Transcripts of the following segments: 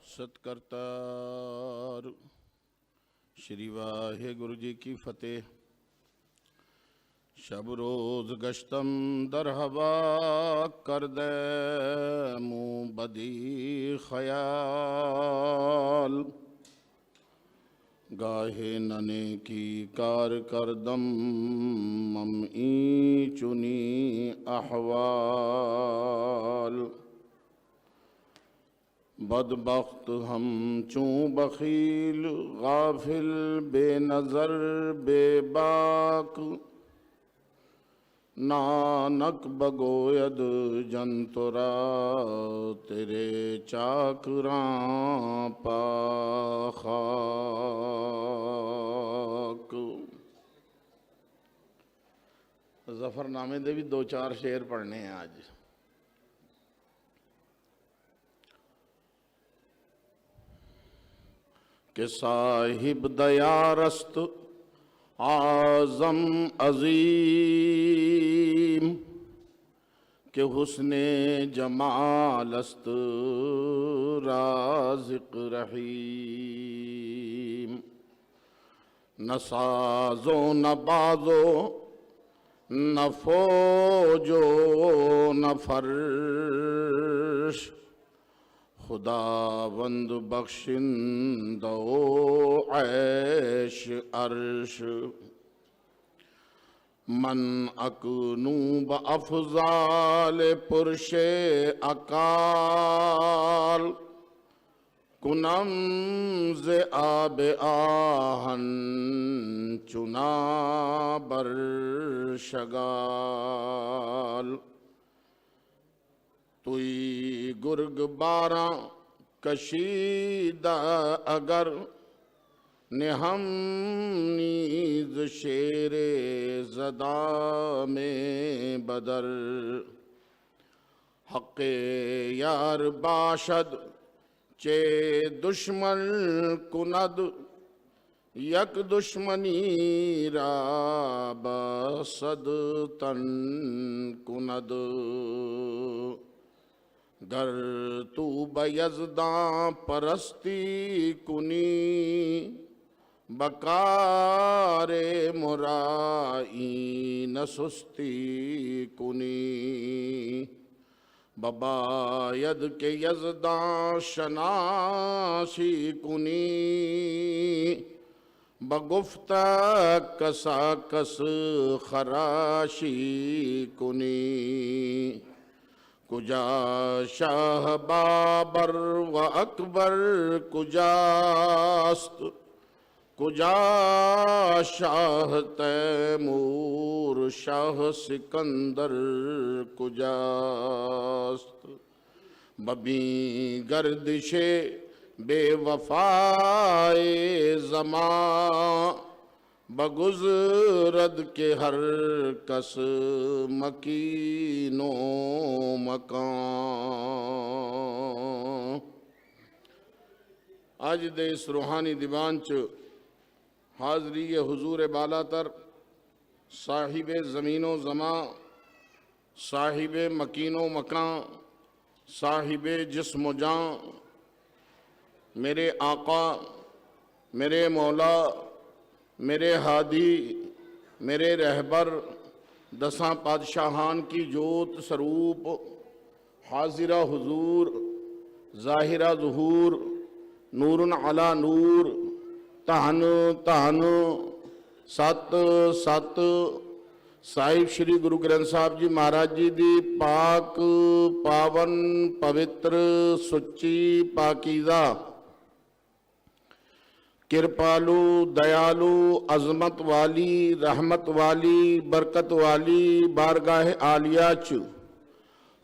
ਸਤਿਕਰਤਾਰ ਸ਼੍ਰੀ ਵਾਹਿਗੁਰੂ ਜੀ ਕੀ ਫਤਿਹ। ਸ਼ਬ ਰੋਜ਼ ਗਸ਼ਤਮ ਦਰ ਹਵਾ ਕਰਦੈ ਮੂੰ ਬਦੀ ਖਯਾਲ। گاہے ننے کی کار کردم ممئی چنی احوال۔ بدبخت ہم چوں بخیل غافل بے نظر بے باک، نانک بگوید جنترا تیرے چاکراں پا خاک۔ ظفر نامے دے بھی دو چار شعر پڑھنے ہیں آج۔ کہ صاحب دیارست اعظم عظیم، کہ حسن جمال است رازق رحیم۔ نہ سازو نہ بازو نہ فوجو نہ فرش، خداوند بخشندہ عیش عرش۔ من اکنو بافضال پرش اکال، کنم ز آب آہن چنا بر شگال۔ توی گرگ باراں کشیدہ اگر، نہم نیز شیر زدہ میں بدر۔ حق یار باشد چے دشمن کند، یک دشمنی را بصد تن کند۔ گر تو بیزداں پرستی کنی، بکار مرائین سستی کنی۔ بباید کے یزداں شناسی کنی، بگفت کسا کس خراشی کنی۔ کجا شاہ بابر و اکبر کجاست، کجا شاہ تیمور شاہ سکندر کجاست۔ ببین گردش بے وفائے زمان، بگزرد کے ہر کس مکین و مکان۔ آج دے اس روحانی دیوان چ حاضری حضور بالاتر، صاحب زمین و زمان، صاحب مکین و مکان، صاحب جسم و جان، میرے آقا، میرے مولا، میرے ہادی، میرے رہبر، دساں پادشاہان کی جوت سروپ، حاضرہ حضور، ظاہرہ ظہور، نور علی نور، تہن تہن ست ست صاحب شری گرو گرنتھ صاحب جی مہاراج جی دی پاک پاون پوتر سچی پاکیزہ کرپالو دیالو عظمت والی رحمت والی برکت والی بارگاہ عالیہ چ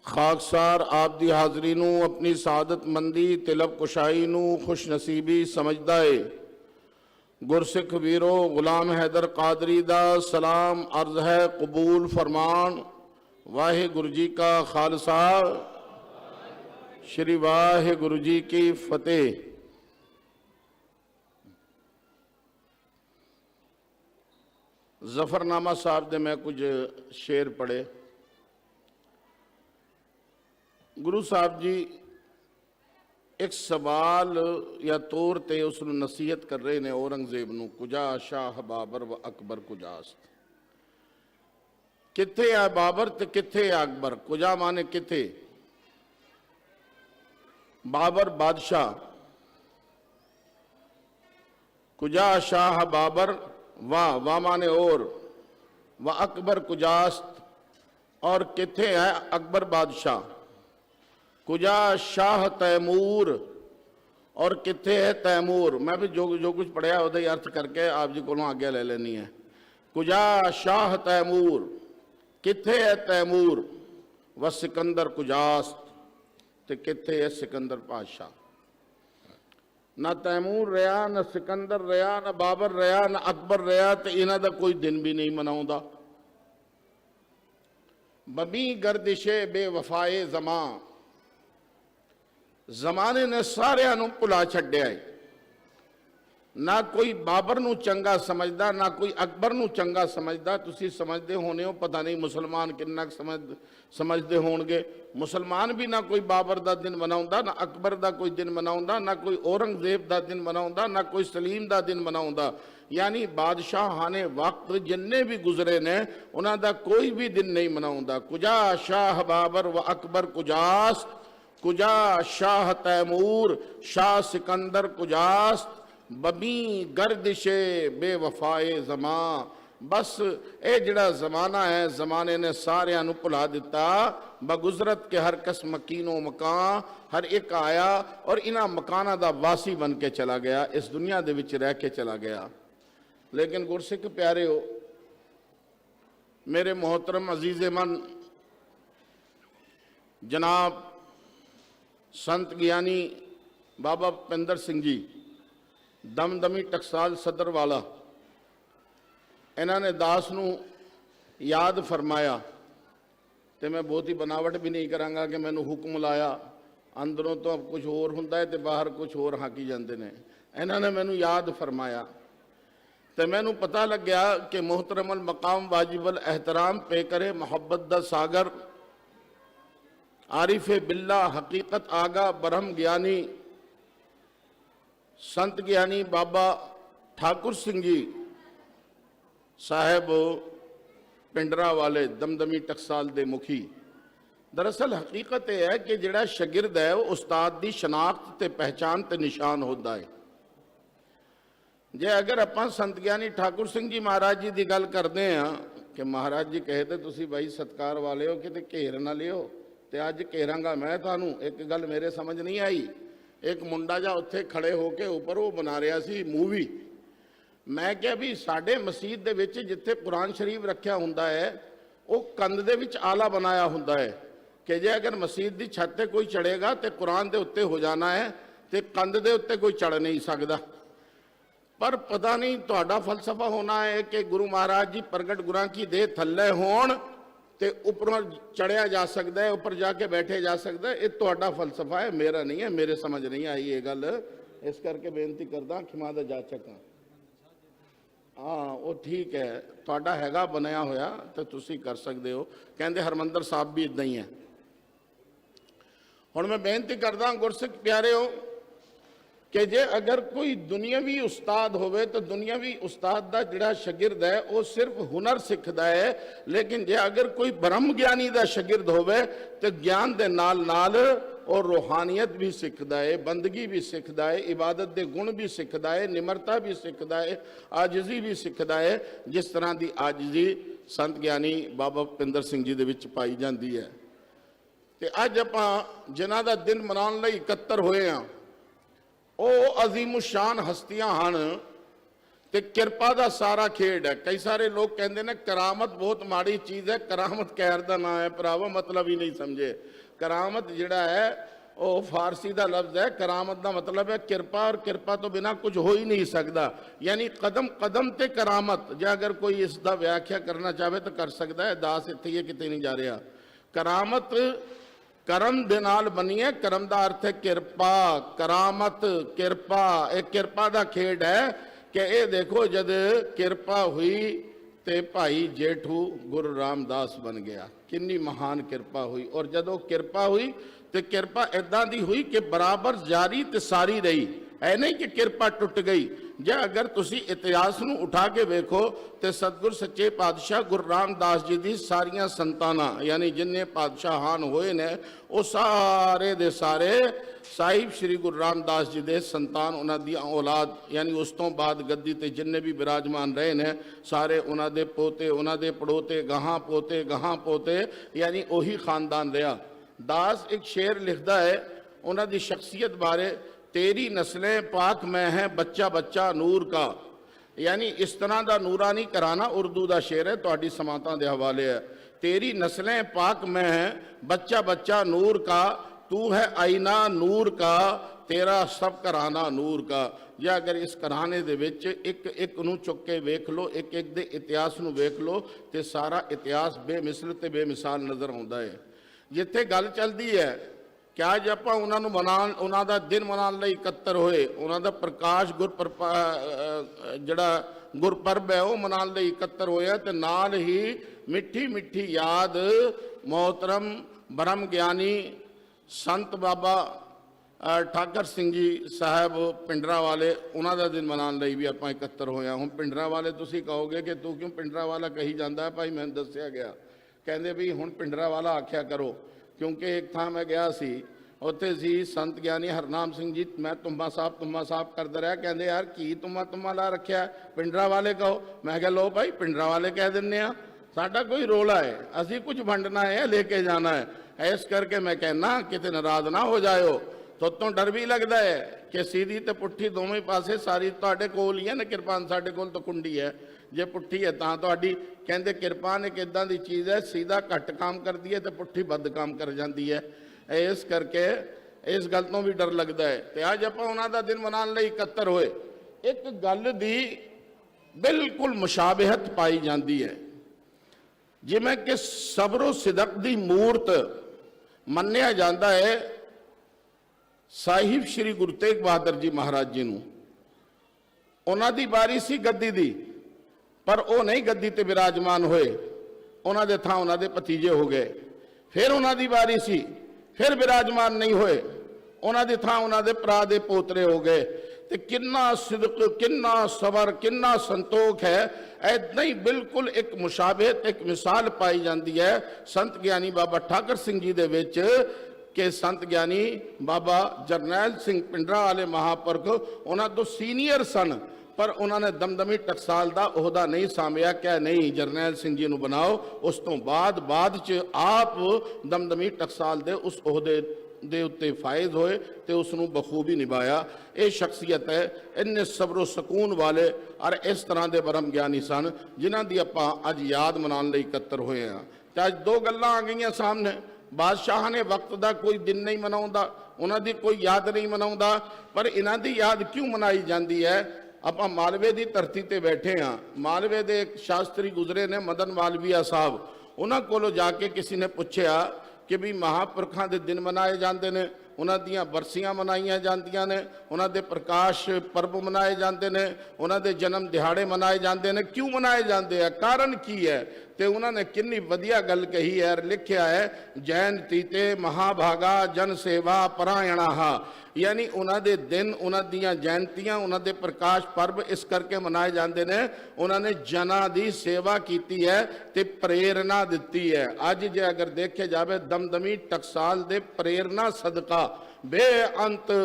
خاکسار آپ دی حاضرینو اپنی سعادت مندی طلب کشائینو خوش نصیبی سمجھدائے گرسکھ ویرو غلام حیدر قادری دا سلام عرض ہے قبول فرمان۔ واہ گرو جی کا خالصہ، شری واہ گرو جی کی فتح۔ ظفر نامہ صاحب دے میں کچھ شعر پڑھے۔ گرو صاحب جی ਇੱਕ ਸਵਾਲ ਜਾਂ ਤੌਰ ਤੇ ਉਸ ਨੂੰ ਨਸੀਹਤ ਕਰ ਰਹੇ ਨੇ ਔਰੰਗਜ਼ੇਬ ਨੂੰ, ਕੁਜਾ ਸ਼ਾਹ ਬਾਬਰ व ਅਕਬਰ ਕੁਜਾਸਤ। ਕਿੱਥੇ ਆ ਬਾਬਰ ਤੇ ਕਿੱਥੇ ਆ ਅਕਬਰ? ਕੁਜਾ ਮਾਨੇ ਕਿੱਥੇ, ਬਾਬਰ ਬਾਦਸ਼ਾਹ, कुजा शाह बाबर वाह माने और व अकबर कुजास्त, और किथे है अकबर बादशाह। कुजा शाह तैमूर, और किथे है तैमूर। मैं भी जो कुछ पढ़िया उदा अर्थ करके आप जी को आज्ञा ले लेनी है। कुजा शाह तैमूर, किथे है तैमूर, व सिकंदर कुजास्त, ते किथे है सिकंदर बादशाह। ना तैमूर रहा, ना सिकंदर रहा, ना बाबर रहा, ना अकबर रहा, तो इन्हां दा कोई दिन भी नहीं मनाउंदा। बबी गर्दिशे बेवफाए जमा, जमाने ने सारियां नूं भुला छड्डिया है। ना कोई बाबर नूं चंगा समझदा, ना कोई अकबर नूं चंगा समझदा। तुसीं समझदे होने हो, पता नहीं मुसलमान किन्ना समझदे होणगे। मुसलमान भी ना कोई बाबर दा दिन मनाउंदा, ना अकबर दा कोई दिन मनाउंदा, ना कोई औरंगजेब दा दिन मनाउंदा, ना कोई सलीम दा दिन मनाउंदा। यानी बादशाहाने वक्त जिन्ने भी गुजरे ने उन्हां दा कोई भी दिन नहीं मनाउंदा। कुजा शाह बाबर व अकबर कुजास्त, कुजा शाह तैमूर, शाह सिकंदर कुजास्त, बबी गर्दिशे बेवफाए जमा। बस ये जिहड़ा जमाना है, जमाने ने सारियां नूं भुला दिता। बगुजरत के हर कस मकीनो मकान, हर एक आया और इन्हां मकाना दा वासी बन के चला गया, इस दुनिया दे विच रह के चला गया। लेकिन गुरसिख प्यारे हो, मेरे मोहतरम अजीज़ मन जनाब संत ज्ञानी बाबा भुपिंदर सिंह जी दमदमी टकसाल सदर वाला, इन्होंने दास नूं याद फरमाया। तो मैं बहुत ही बनावट भी नहीं करांगा कि मैनू हुक्म लाया, अंदरों तो कुछ होर हुंदा है ते बाहर कुछ होर हाकी जाते हैं। इन्होंने मैनू याद फरमाया तो मैनू पता लग गया कि मोहतरमल मकाम वाजिबल एहतराम पे करे मोहब्बत दा सागर, आरिफ बिल्ला हकीकत आगा ब्रह्म ज्ञानी संत ज्ञानी बाबा ठाकुर सिंह जी साहब पिंडरा वाले दमदमी टकसाल दे मुखी। दरअसल हकीकत यह है कि जिहड़ा शागिर्द है वो उस्ताद की शनाख्त ते पहचान ते निशान होता है। जे अगर आपां संत ज्ञानी ठाकुर सिंह जी महाराज जी की गल करते हैं कि महाराज जी कहे तो तुसीं बाई सत्कार वाले हो, किते घेर ना लियो, तो अज घेरांगा मैं तुहानूं। एक गल मेरे समझ नहीं आई, एक मुंडा जा उत्थे खड़े होके ऊपर वो बना रहा सी मूवी। मैं क्या भी साडे मसीत दे विच जिथे कुरान शरीफ रखा हुंदा है वो कंध दे विच आला बनाया हुंदा है कि जे अगर मसीत की छत ते कोई चढ़ेगा तो कुरान दे उत्ते हो जाना है, तो कंध दे उत्ते कोई चढ़ नहीं सकता। पर पता नहीं तुहाडा फलसफा होना है कि गुरु महाराज जी प्रगट गुरां की देह थल्ले होण ते ऊपरों चढ़िया जा सकता है, ऊपर जाके बैठे जा सकता है। ये तुहाडा फलसफा है, मेरा नहीं है, मेरे समझ नहीं आई ये गल। इस करके बेनती करदा खिमा दा जाचक हां। हाँ वो ठीक है, तुहाडा हैगा बनया होया तो तुसी कर सकते हो। कहंदे हरमंदर साहब भी इदां ही है। हुण मैं बेनती करदा गुरसिख प्यारे हो कि जे अगर कोई दुनियावी उस्ताद होवे तो दुनियावी उस्ताद दा जिहड़ा शागिर्द है वो सिर्फ हुनर सिखदा है, लेकिन जे अगर कोई ब्रह्म ज्ञानी दा शागिर्द होवे तो ज्ञान दे नाल नाल और रूहानियत भी सीखता है, बंदगी भी सीखता है, इबादत के गुण भी सीखता है, निमरता भी सीखता है, आजिजी भी सीखता है। जिस तरह की आजिजी संत ज्ञानी बाबा भुपिंदर सिंह जी दे विच पाई जाती है। तो अज आपां जिन्हां दा दिन मनाउण लई इकत्तर होए हां, ਉਹ अजीम शान हस्तियां ਹਨ ਤੇ ਕਿਰਪਾ ਦਾ ਸਾਰਾ ਖੇਡ ਹੈ। ਕਈ ਸਾਰੇ ਲੋਕ ਕਹਿੰਦੇ ਨੇ ਕਰਾਮਤ ਬਹੁਤ ਮਾੜੀ ਚੀਜ਼ ਹੈ। ਕਰਾਮਤ ਕਹਿਰ ਦਾ ਨਾਂ ਹੈ ਭਰਾਵਾ, ਮਤਲਬ ਹੀ ਨਹੀਂ ਸਮਝੇ। ਕਰਾਮਤ ਜਿਹੜਾ ਹੈ ਉਹ ਫਾਰਸੀ ਦਾ ਲਫ਼ਜ਼ ਹੈ। ਕਰਾਮਤ ਦਾ ਮਤਲਬ ਹੈ ਕਿਰਪਾ, ਔਰ ਕਿਰਪਾ ਤੋਂ ਬਿਨਾ ਕੁਝ ਹੋ ਹੀ ਨਹੀਂ ਸਕਦਾ। ਯਾਨੀ ਕਦਮ ਕਦਮ ਤੇ ਕਰਾਮਤ। ਜੇ ਅਗਰ ਕੋਈ ਇਸ ਦਾ ਵਿਆਖਿਆ ਕਰਨਾ ਚਾਹੇ ਤਾਂ ਕਰ ਸਕਦਾ ਹੈ। ਦਾਸ ਇੱਥੇ ਹੀ ਕਿਤੇ ਨਹੀਂ ਜਾ ਰਿਹਾ। ਕਰਾਮਤ करम दे नाल बनी है। करम का अर्थ है किरपा, करामत, किरपा। एक किरपा का खेड है कि ये देखो जद किरपा हुई तो भाई जेठू गुरु रामदास बन गया। कितनी महान किरपा हुई। और जदों किरपा हुई ਤੇ ਕਿਰਪਾ ਇਦਾਂ ਦੀ ਹੋਈ ਕਿ ਬਰਾਬਰ ਜਾਰੀ ਤੇ ਸਾਰੀ ਰਹੀ। ਐ ਨਹੀਂ ਕਿ ਕਿਰਪਾ ਟੁੱਟ ਗਈ। ਜੇ ਅਗਰ ਤੁਸੀਂ ਇਤਿਹਾਸ ਨੂੰ ਉਠਾ ਕੇ ਵੇਖੋ ਤੇ ਸਤਿਗੁਰ ਸੱਚੇ ਪਾਤਸ਼ਾਹ ਗੁਰੂ ਰਾਮਦਾਸ ਜੀ ਦੀ ਸਾਰੀਆਂ ਸੰਤਾਨਾਂ ਯਾਨੀ ਜਿੰਨੇ ਪਾਤਸ਼ਾਹਾਨ ਹੋਏ ਨੇ ਉਹ ਸਾਰੇ ਦੇ ਸਾਰੇ ਸਾਹਿਬ ਸ੍ਰੀ ਗੁਰੂ ਰਾਮਦਾਸ ਜੀ ਦੇ ਸੰਤਾਨ, ਉਹਨਾਂ ਦੀ ਔਲਾਦ ਯਾਨੀ ਉਸ ਤੋਂ ਬਾਅਦ ਗੱਦੀ ਤੇ ਜਿੰਨੇ ਵੀ ਬਿਰਾਜਮਾਨ ਰਹੇ ਨੇ ਸਾਰੇ ਉਹਨਾਂ ਦੇ ਪੋਤੇ, ਉਹਨਾਂ ਦੇ ਪੜੋਤੇ, ਗਾਹਾਂ ਪੋਤੇ ਯਾਨੀ ਉਹੀ ਖਾਨਦਾਨ ਰਿਹਾ। ਦਾਸ ਇੱਕ ਸ਼ੇਰ ਲਿਖਦਾ ਹੈ ਉਹਨਾਂ ਦੀ ਸ਼ਖਸੀਅਤ ਬਾਰੇ, तेरी नस्लें पाक में है बच्चा बच्चा नूर का। यानी इस तरह का नूरानी कराना उर्दू का शेर है, तुहाडी समातां दे हवाले है। तेरी नस्लें पाक में है बच्चा बच्चा नूर का, तू है आईना नूर का, तेरा सब घराना नूर का। या अगर इस घराने दे विच एक एक नूं चुक के वेख लो, एक एक दे इतिहास नूं वेख लो ते सारा इतिहास बेमिसल ते बेमिसाल नज़र आउंदा है। जिथे गल चलदी है कि अज आपां उन्हां नूं मनाउण, उन्हां दा दिन मनाउण लई इकत्तर होए, उन्हां दा प्रकाश जिहड़ा गुरपर्व है वो मनाउण लई इकत्तर होया ते नाल ही मिठी मिठी याद मोहतरम ब्रह्म ज्ञानी संत बाबा ठाकर सिंह जी साहब पिंडरा वाले उन्हां दा दिन मनाउण लई भी आपां इकत्तर होया। हुण पिंडरा वाले तुसीं कहोगे कि तू क्यों पिंडरा वाला कही जांदा है? भाई मैनूं दस्सिया गया, कहंदे भी हुण पिंडरा वाला आख्या करो, क्योंकि एक थां मैं गया सी उत्थे सी संत ज्ञानी हरनाम सिंह जी, मैं तुम्बा साहब करदा रहा, कहंदे यार की तुम्बा ला रखिया, पिंडरा वाले कहो। मैं कहा लो भाई पिंडरा वाले कह दिन्ने आ, साडा कोई रोला है, असी कुछ वंडना है लेके जाना है। इस करके मैं कहना किते नाराज ना हो जाओ। तो डर भी लगता है कि सीधी ते पुट्ठी दोवें पासे सारी तुहाडे कोल ही है ना किरपान, साडे कोल तो कुंडी है, जे पुट्ठी है तां तुहाडी। कहंदे किरपान एक इदां दी चीज़ है, सीधा घट काम करती है तो पुट्ठी बद काम कर जाती है। इस करके इस गल तो भी डर लगता है। तो अज आपां उन्हां दा दिन मनाउण लई इकत्तर होए, एक गल दी बिल्कुल मुशाबहत पाई जाती है, जिवें कि सबरो सिदक दी मूर्त मन्निया जाता है साहिब श्री गुरु तेग बहादुर जी महाराज जी नूं। उन्हां दी बारी सी गद्दी दी, पर वो नहीं गद्दी ते विराजमान होए, उन्हां दे थां उन्हां दे भतीजे हो गए। फिर उन्हां दी बारी सी, फिर विराजमान नहीं होए, उन्हां दे थां उन्हां दे भरा दे पोतरे हो गए। ते किन्ना सिदक, किन्ना सबर, किन्ना संतोख है। ऐदां ही बिल्कुल एक मुशाबहत, एक मिसाल पाई जाती है संत ज्ञानी बाबा ठाकर सिंह जी दे विच कि संत ज्ञानी बाबा जरनैल सिंह पिंडरा वाले महापुरख उन्हां तो सीनियर सन, पर उन्होंने दमदमी टकसाल का ओहदा नहीं सामिया, क्या नहीं जरनैल सिंह जी नूं बनाओ। उस तो बाद च आप दमदमी टकसाल दे उस ओहदे दे उत्ते फायज होए ते उसनूं बखूबी निभाया। ये शख्सियत है, इन्ने सबरो सकून वाले और इस तरह के ब्रह्म ज्ञानी सन जिन्हां दी आपां अज याद मनाउण लई इकत्तर होए हैं। ते अज दो गल्लां आ गईयां सामने, बादशाह ने वक्त का कोई दिन नहीं मनाउंदा, उन्हां दी कोई याद नहीं मनाउंदा, पर इन्हां दी याद क्यों मनाई जाती है? ਆਪਾਂ ਮਾਲਵੇ ਦੀ ਧਰਤੀ ਤੇ ਬੈਠੇ ਹਾਂ। ਮਾਲਵੇ ਦੇ ਇੱਕ ਸ਼ਾਸਤਰੀ ਗੁਜ਼ਰੇ ਨੇ ਮਦਨ ਮਾਲਵੀਆ ਸਾਹਿਬ, ਉਹਨਾਂ ਕੋਲੋਂ ਜਾ ਕੇ ਕਿਸੇ ਨੇ ਪੁੱਛਿਆ ਕਿ ਵੀ ਮਹਾਂਪੁਰਖਾਂ ਦੇ ਦਿਨ ਮਨਾਏ ਜਾਂਦੇ ਨੇ, ਉਹਨਾਂ ਦੀਆਂ ਬਰਸੀਆਂ ਮਨਾਈਆਂ ਜਾਂਦੀਆਂ ਨੇ, ਉਹਨਾਂ ਦੇ ਪ੍ਰਕਾਸ਼ ਪਰਬ ਮਨਾਏ ਜਾਂਦੇ ਨੇ, ਉਹਨਾਂ ਦੇ ਜਨਮ ਦਿਹਾੜੇ ਮਨਾਏ ਜਾਂਦੇ ਨੇ, ਕਿਉਂ ਮਨਾਏ ਜਾਂਦੇ ਆ, ਕਾਰਨ ਕੀ ਹੈ? ਤੇ ਉਹਨਾਂ ਨੇ ਕਿੰਨੀ ਵਧੀਆ ਗੱਲ ਕਹੀ ਹੈ, ਲਿਖਿਆ ਹੈ ਜੈਨਤੀ ਤੇ ਮਹਾਭਾਗਾ ਜਨ ਸੇਵਾ ਪਰਾਇਣਾਹਾ। यानी उन्होंने दिन, उन्होंने जयंतियां, उन्होंने प्रकाश पर्व इस करके मनाए जाते हैं, उन्होंने जना की सेवा की है ते प्रेरणा दी है। अज जे अगर देखे जाए दमदमी टकसाल दे प्रेरणा सदका बेअंत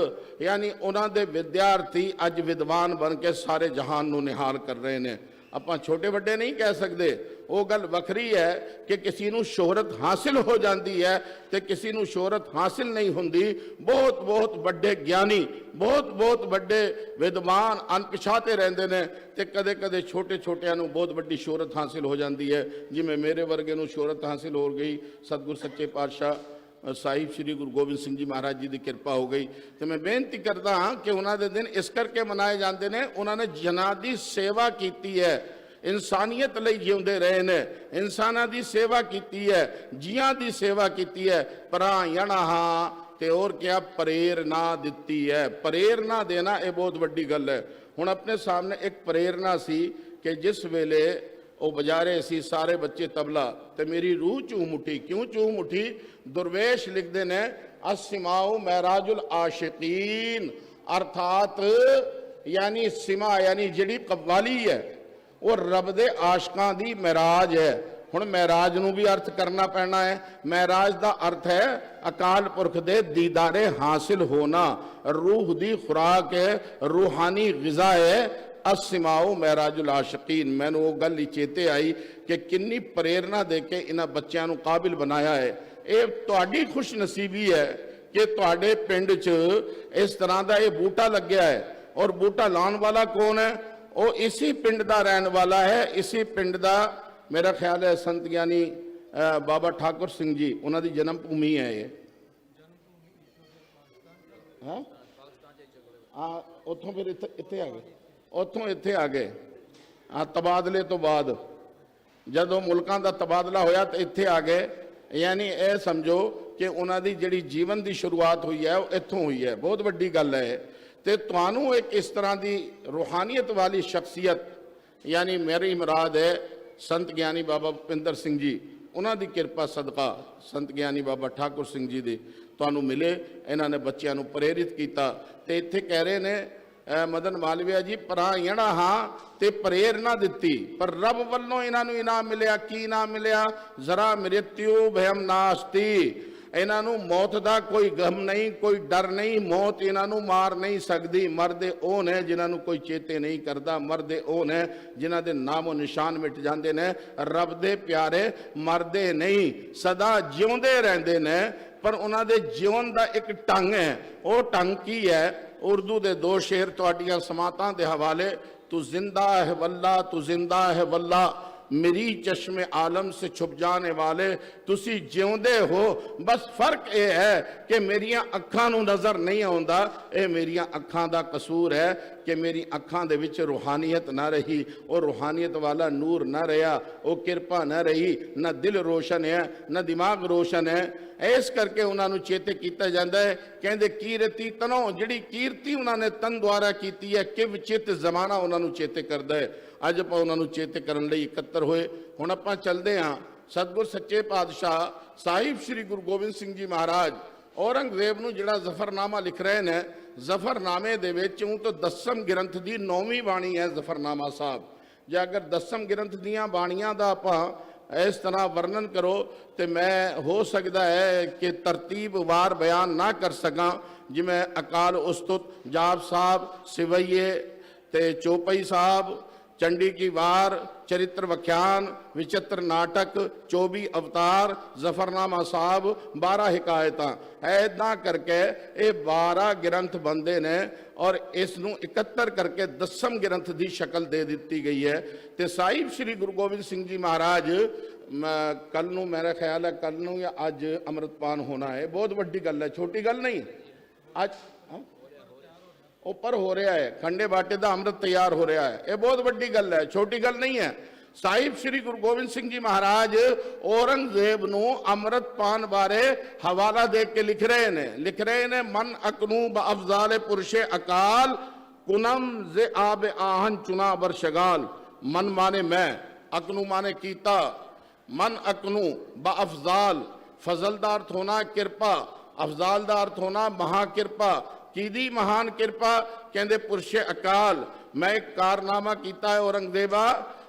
यानी उन्होंने विद्यार्थी अज विद्वान बन के सारे जहान नूं निहाल कर रहे हैं। ਆਪਾਂ छोटे ਵੱਡੇ नहीं कह सकते, वो गल वखरी है कि किसी नूं शोहरत हासिल हो जाती है तो किसी नूं शोहरत हासिल नहीं होंदी। बहुत बहुत बड़े ज्ञानी, बहुत बहुत बड़े विद्वान अनपछाते रहते हैं तो कदे कदे छोटे छोटियां नूं बहुत बड़ी शोहरत हासिल हो जाती है। जिवें मेरे वर्गे नूं शोहरत हासिल हो गई, सतगुरु सच्चे पातशाह साहिब श्री गुरु गोबिंद सिंह जी महाराज जी की कृपा हो गई। तो मैं बेनती करता हाँ कि उन्होंने दिन इस करके मनाए जाते हैं, उन्होंने जना की सेवा की है, इंसानियत लई जिउंदे रहे ने, इंसानां दी सेवा की है, जियां दी सेवा की है, परायणहा ते और क्या प्रेरणा दी है। प्रेरणा देना ये बहुत बड़ी गल है। हुण अपने सामने एक प्रेरणा सी कि जिस वेले वो बजारे सी सारे बच्चे तबला, तो मेरी रूह चूम उठी। क्यों चूम उठी? दुर्वेश लिखते ने अस्सिमाउ महराजुल आशिकीन, अर्थात यानी सिमा यानी जिहड़ी कव्वाली है वो रब दे आशिकां दी महराज है। हुण महराज नूं भी अर्थ करना पैना है। महराज दा अर्थ है अकाल पुरख दे दीदारे हासिल होना, रूह दी खुराक है, रूहानी गिज़ा है। अस्सिमाउ महराजुल आशिकीन, मैनूं वो गल चेते आई कि किन्नी प्रेरणा दे के इन्हां बच्चों नूं काबिल बनाया है। ये तुहाडी खुश नसीबी है कि तुहाडे पिंड च इस तरह का ये बूटा लग्या है। और बूटा लाने वाला कौन है? वो इसी पिंड का रहने वाला है। इसी पिंड का मेरा ख्याल है संत ज्ञानी बाबा ठाकुर सिंह जी, उन्हों की जन्म भूमि है ये। हाँ, उतों फिर इत्थे आ गए, उतों इत्थे आ गए। हाँ, तबादले तो बाद जदों मुल्कां दा तबादला होया तो इत्थे आ गए। यानी यह समझो कि उन्हों की जिहड़ी जीवन की शुरुआत हुई है वो इत्थों हुई है। बहुत वड्डी गल है। तो तुहानूं एक इस तरह की रूहानियत वाली शख्सियत, यानी मेरी मुराद है संत ज्ञानी बाबा भुपिंदर सिंह जी, उन्हों की किरपा सदका संत ज्ञानी बाबा ठाकुर सिंह जी दे तुहानूं मिले। इन्होंने बच्चों को प्रेरित किया। तो इत्थे कह रहे ने मदन मालविया जी, परायणा हाँ ते प्रेरणा दिती, पर रब वल्लों इन्हों इनाम मिलिया। की इनाम मिलिया? जरा मृत्यु भयम नास्ती, इन्हों मौत का कोई गम नहीं, कोई डर नहीं। मौत इन्हों मार नहीं सकती। मरदे ओ ने जिन्होंने कोई चेते नहीं करता, मरदे ओ ने जिन्हों के नामो निशान मिट जाते हैं। रब दे प्यारे मरदे नहीं, सदा जिउंदे रहंदे ने। पर उन्होंने जीवन का एक ढंग है। वो ढंग की है? उर्दू के दो शेर तुहाडियां समातां दे हवाले। तू जिंदा है वल्ला, तू जिंदा है वल्ला, मेरी चश्मे आलम से छुप जाने वाले। तुसी जिउंदे हो, बस फर्क ये है कि मेरिया अखां नूं नज़र नहीं आउंदा। ये मेरिया अखां दा कसूर है कि मेरी अखां दे विच रूहानियत ना रही, और रूहानियत वाला नूर ना रहा, वो किरपा ना रही, ना दिल रोशन है, ना दिमाग रोशन है। इस करके उन्होंने चेते किया जाता है। कहते कीरती तनों, जिहड़ी कीर्ति उन्होंने तन द्वारा की है, किव चित जमाना उन्होंने चेते करता है। अज आप उन्होंने चेते करने लई इकट्ठे होए। हुण आपां चलदे हां। सतगुर सच्चे पातशाह साहिब श्री गुरु गोबिंद सिंह जी महाराज औरंगजेब नूं जिहड़ा जफरनामा लिख रहे हैं, जफरनामे दे विच तो 10वें ग्रंथ की 9वीं बाणी है जफरनामा साहब। जे अगर 10वें ग्रंथ दीयां बाणियां दा आपां इस तरह वर्णन करो तो मैं हो सकता है कि तरतीब वार बयान ना कर सका। जिमें अकाल उस्तुत जाप साहब, सिवैये ते चौपई साहब, चंडी की वार, चरित्र व्याख्यान, विचित्र नाटक, 24 अवतार, जफरनामा साहब, 12 हिकायतां, ऐदा करके ये 12 ग्रंथ बनते ने। और इसनूं इकट्ठर करके 10वें ग्रंथ की शक्ल दे दी गई है। तो साहिब श्री गुरु गोबिंद सिंह जी महाराज कल नूं, मेरा ख्याल है कल नूं या अज अमृतपान होना है। बहुत वड्डी गल है, छोटी गल नहीं। अज ऊपर हो रहा है, खंडे बाटे का अमृत तैयार हो रहा है। ये बहुत वड्डी गल है, छोटी गल नहीं है। साहिब श्री गुरु गोबिंद सिंह जी महाराज औरंगजेब नूं अमृतपान बारे हवाला दे के लिख रहे ने मन अकनू ब अफजाल पुरशे अकाल, कुनम जे आब आहन चुना बर शगाल। मन माने मैं, अकनू माने कीता, मन अकनू ब अफजाल, फजल दा अर्थ होना कृपा, अफजाल दा अर्थ होना महाकिरपा। कीदी महान किरपा? कहते पुरशे अकाल, मैं एक कारनामा किया है औरंगजेबा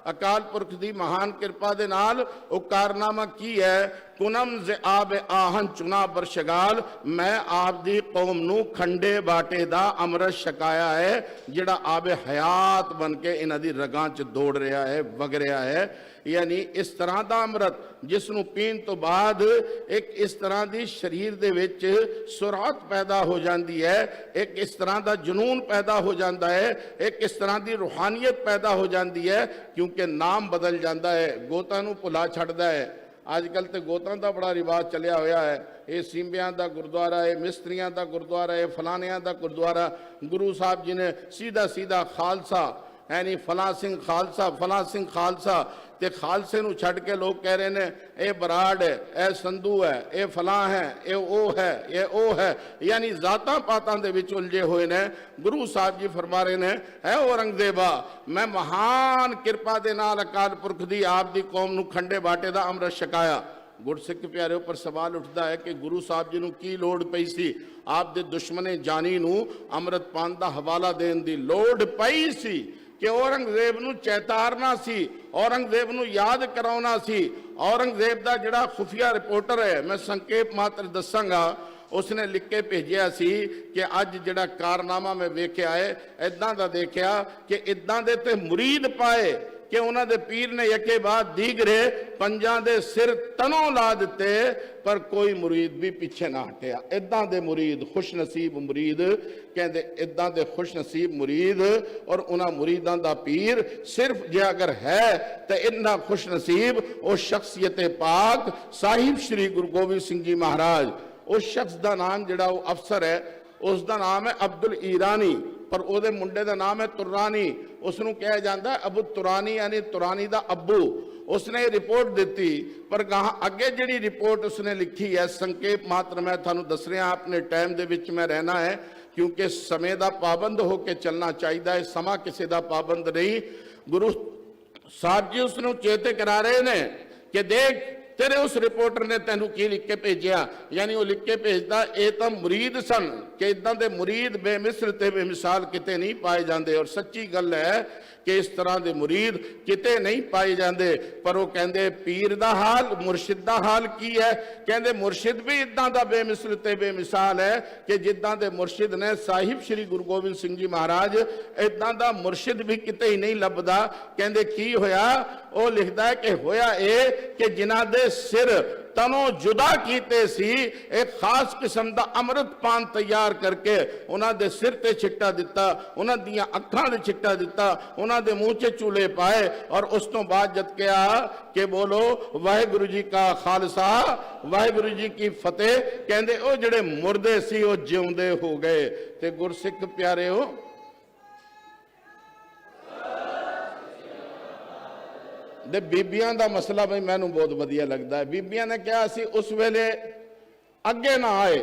अकाल पुरख की महान किरपा दे नाल। वो कारनामा की है? कुनम जे आब आहन चुना बरशगाल, मैं आप दी कौम नू खंडे बाटे दा अमृत छकाया है, जिहड़ा आबे हयात बन के इन्हां दी रगां च दौड़ रहा है, वग रहा है। यानी इस तरह का अमृत जिसनों पीण तो बाद एक इस तरह की शरीर दे विच सुरात पैदा हो जाती है, एक इस तरह का जुनून पैदा हो जाता है, एक इस तरह की रूहानियत पैदा हो जाती है। क्योंकि नाम बदल जाता है, गोतां नूं भुला छड्डदा है। अजकल तो गोतां का बड़ा रिवाज चलिया होया है। ये सींबियां का गुरुद्वारा है, मिस्त्रियां का गुरुद्वारा है, फलानियां का गुरुद्वारा। गुरु साहब जी ने सीधा सीधा खालसा यानी फला सिंह खालसा, फला सिंह खालसा, ते खालसे नूं छड्ड के लोग कह रहे हैं ये बराड़ है, ये संधू है, ये फलां है, ये ओ है, ये ओ है। यानी जातां पातां दे विच उलझे हुए ने। गुरु साहब जी फरमा रहे ने, है औरंगजेबा मैं महान किरपा दे नाल अकाल पुरख दी आप दी कौम नूं खंडे बाटे दा अमृत छकाया। ਗੁਰਸਿੱਖ ਪਿਆਰਿਓ, ਪਰ ਸਵਾਲ ਉੱਠਦਾ ਹੈ ਕਿ ਗੁਰੂ ਸਾਹਿਬ ਜੀ ਨੂੰ ਕੀ ਲੋੜ ਪਈ ਸੀ ਆਪ ਦੇ ਦੁਸ਼ਮਣੇ ਜਾਨੀ ਨੂੰ ਅੰਮ੍ਰਿਤਪਾਨ ਦਾ ਹਵਾਲਾ ਦੇਣ ਦੀ? ਲੋੜ ਪਈ ਸੀ ਕਿ ਔਰੰਗਜ਼ੇਬ ਨੂੰ ਚੇਤਾਰਨਾ ਸੀ, ਔਰੰਗਜ਼ੇਬ ਨੂੰ ਯਾਦ ਕਰਾਉਣਾ ਸੀ। ਔਰੰਗਜ਼ੇਬ ਦਾ ਜਿਹੜਾ ਖੁਫੀਆ ਰਿਪੋਰਟਰ ਹੈ, ਮੈਂ ਸੰਖੇਪ ਮਾਤਰ ਦੱਸਾਂਗਾ, ਉਸਨੇ ਲਿਖ ਕੇ ਭੇਜਿਆ ਸੀ ਕਿ ਅੱਜ ਜਿਹੜਾ ਕਾਰਨਾਮਾ ਮੈਂ ਵੇਖਿਆ ਹੈ, ਇਦਾਂ ਦਾ ਦੇਖਿਆ ਕਿ ਇਦਾਂ ਦੇ ਤੇ ਮੁਰੀਦ ਪਾਏ ਕਿ ਉਹਨਾਂ ਦੇ ਪੀਰ ਨੇ ਯਕੇ ਬਾਅਦ ਦੀਗਰੇ ਪੰਜਾਂ ਦੇ ਸਿਰ ਤਨੋਂ ਲਾ ਦਿੱਤੇ, ਪਰ ਕੋਈ ਮੁਰੀਦ ਵੀ ਪਿੱਛੇ ਨਾ ਹਟਿਆ। ਇਦਾਂ ਦੇ ਮੁਰੀਦ, ਖੁਸ਼ਨਸੀਬ ਮੁਰੀਦ, ਕਹਿੰਦੇ ਇਦਾਂ ਦੇ ਖੁਸ਼ਨਸੀਬ ਮੁਰੀਦ ਔਰ ਉਹਨਾਂ ਮੁਰੀਦਾਂ ਦਾ ਪੀਰ ਸਿਰਫ ਜੇ ਅਗਰ ਹੈ ਤਾਂ ਇੰਨਾ ਖੁਸ਼ਨਸੀਬ ਉਹ ਸ਼ਖਸੀਅਤ ਪਾਕ ਸਾਹਿਬ ਸ੍ਰੀ ਗੁਰੂ ਗੋਬਿੰਦ ਸਿੰਘ ਜੀ ਮਹਾਰਾਜ। ਉਸ ਸ਼ਖਸ ਦਾ ਨਾਮ ਜਿਹੜਾ ਉਹ ਅਫਸਰ ਹੈ, ਉਸ ਦਾ ਨਾਮ ਹੈ ਅਬਦੁਲ ਈਰਾਨੀ, ਪਰ ਉਹਦੇ ਮੁੰਡੇ ਦਾ ਨਾਮ ਹੈ ਤੁਰਾਨੀ। ਉਸ ਨੂੰ ਕਿਹਾ ਜਾਂਦਾ ਹੈ ਅਬੂ ਤੁਰਾਨੀ, ਯਾਨੀ ਤੁਰਾਨੀ ਦਾ ਅੱਬੂ। ਉਸਨੇ ਰਿਪੋਰਟ ਦਿੱਤੀ, ਪਰ ਅੱਗੇ ਜਿਹੜੀ ਰਿਪੋਰਟ ਉਸਨੇ ਲਿਖੀ ਹੈ, ਸੰਖੇਪ ਮਾਤਰ ਮੈਂ ਤੁਹਾਨੂੰ ਦੱਸ ਰਿਹਾ। ਆਪਣੇ ਟਾਈਮ ਦੇ ਵਿੱਚ ਮੈਂ ਰਹਿਣਾ ਹੈ, ਕਿਉਂਕਿ ਸਮੇਂ ਦਾ ਪਾਬੰਦ ਹੋ ਕੇ ਚੱਲਣਾ ਚਾਹੀਦਾ ਹੈ, ਸਮਾਂ ਕਿਸੇ ਦਾ ਪਾਬੰਦ ਨਹੀਂ। ਗੁਰੂ ਸਾਹਿਬ ਜੀ ਉਸ ਨੂੰ ਚੇਤੇ ਕਰਾ ਰਹੇ ਨੇ ਕਿ ਦੇਖ ਤੇਰੇ ਉਸ ਰਿਪੋਰਟਰ ਨੇ ਤੈਨੂੰ ਕੀ ਲਿਖ ਕੇ ਭੇਜਿਆ। ਯਾਨੀ ਉਹ ਲਿਖ ਕੇ ਭੇਜਦਾ ਇਹ ਤਾਂ ਮੁਰੀਦ ਸਨ ਕਿ ਇਦਾਂ ਦੇ ਮੁਰੀਦ ਬੇਮਿਸਲ ਤੇ ਬੇਮਿਸਾਲ ਕਿਤੇ ਨਹੀਂ ਪਾਏ ਜਾਂਦੇ। ਔਰ ਸੱਚੀ ਗੱਲ ਹੈ ਕਿ ਇਸ ਤਰ੍ਹਾਂ ਦੇ ਮੁਰੀਦ ਕਿਤੇ ਨਹੀਂ ਪਾਏ ਜਾਂਦੇ। ਪਰ ਉਹ ਕਹਿੰਦੇ ਪੀਰ ਦਾ ਹਾਲ, ਮੁਰਸ਼ਿਦ ਦਾ ਹਾਲ ਕੀ ਹੈ? ਕਹਿੰਦੇ ਮੁਰਸ਼ਿਦ ਵੀ ਇਦਾਂ ਦਾ ਬੇਮਿਸਲ ਤੇ ਬੇਮਿਸਾਲ ਹੈ ਕਿ ਜਿੱਦਾਂ ਦੇ ਮੁਰਸ਼ਿਦ ਨੇ ਸਾਹਿਬ ਸ੍ਰੀ ਗੁਰੂ ਗੋਬਿੰਦ ਸਿੰਘ ਜੀ ਮਹਾਰਾਜ, ਇਦਾਂ ਦਾ ਮੁਰਸ਼ਿਦ ਵੀ ਕਿਤੇ ਹੀ ਨਹੀਂ ਲੱਭਦਾ। ਕਹਿੰਦੇ ਕੀ ਹੋਇਆ? ਉਹ ਲਿਖਦਾ ਹੈ ਕਿ ਹੋਇਆ ਇਹ ਕਿ ਜਿਨ੍ਹਾਂ ਦੇ ਸਿਰ ਤਨੋਂ ਜੁਦਾ ਕੀਤੇ ਸੀ, ਇੱਕ ਖਾਸ ਕਿਸਮ ਦਾ ਅੰਮ੍ਰਿਤਪਾਨ ਤਿਆਰ ਕਰਕੇ ਉਹਨਾਂ ਦੇ ਸਿਰ ਤੇ ਛਿੱਟਾ ਦਿੱਤਾ, ਉਹਨਾਂ ਦੀਆਂ ਅੱਖਾਂ ਤੇ ਛਿੱਟਾ ਦਿੱਤਾ, ਉਹਨਾਂ ਦੇ ਮੂੰਹ 'ਚ ਚੂਲੇ ਪਾਏ। ਔਰ ਉਸ ਤੋਂ ਬਾਅਦ ਜਦ ਕਿਹਾ ਕਿ ਬੋਲੋ ਵਾਹਿਗੁਰੂ ਜੀ ਕਾ ਖਾਲਸਾ ਵਾਹਿਗੁਰੂ ਜੀ ਕੀ ਫਤਿਹ, ਕਹਿੰਦੇ ਉਹ ਜਿਹੜੇ ਮੁਰਦੇ ਸੀ ਉਹ ਜਿਉਂਦੇ ਹੋ ਗਏ। ਤੇ ਗੁਰਸਿੱਖ ਪਿਆਰਿਓ, ਦੇ ਬੀਬੀਆਂ ਦਾ ਮਸਲਾ ਬਈ ਮੈਨੂੰ ਬਹੁਤ ਵਧੀਆ ਲੱਗਦਾ ਹੈ। ਬੀਬੀਆਂ ਨੇ ਕਿਹਾ ਅਸੀਂ ਉਸ ਵੇਲੇ ਅੱਗੇ ਨਾ ਆਏ,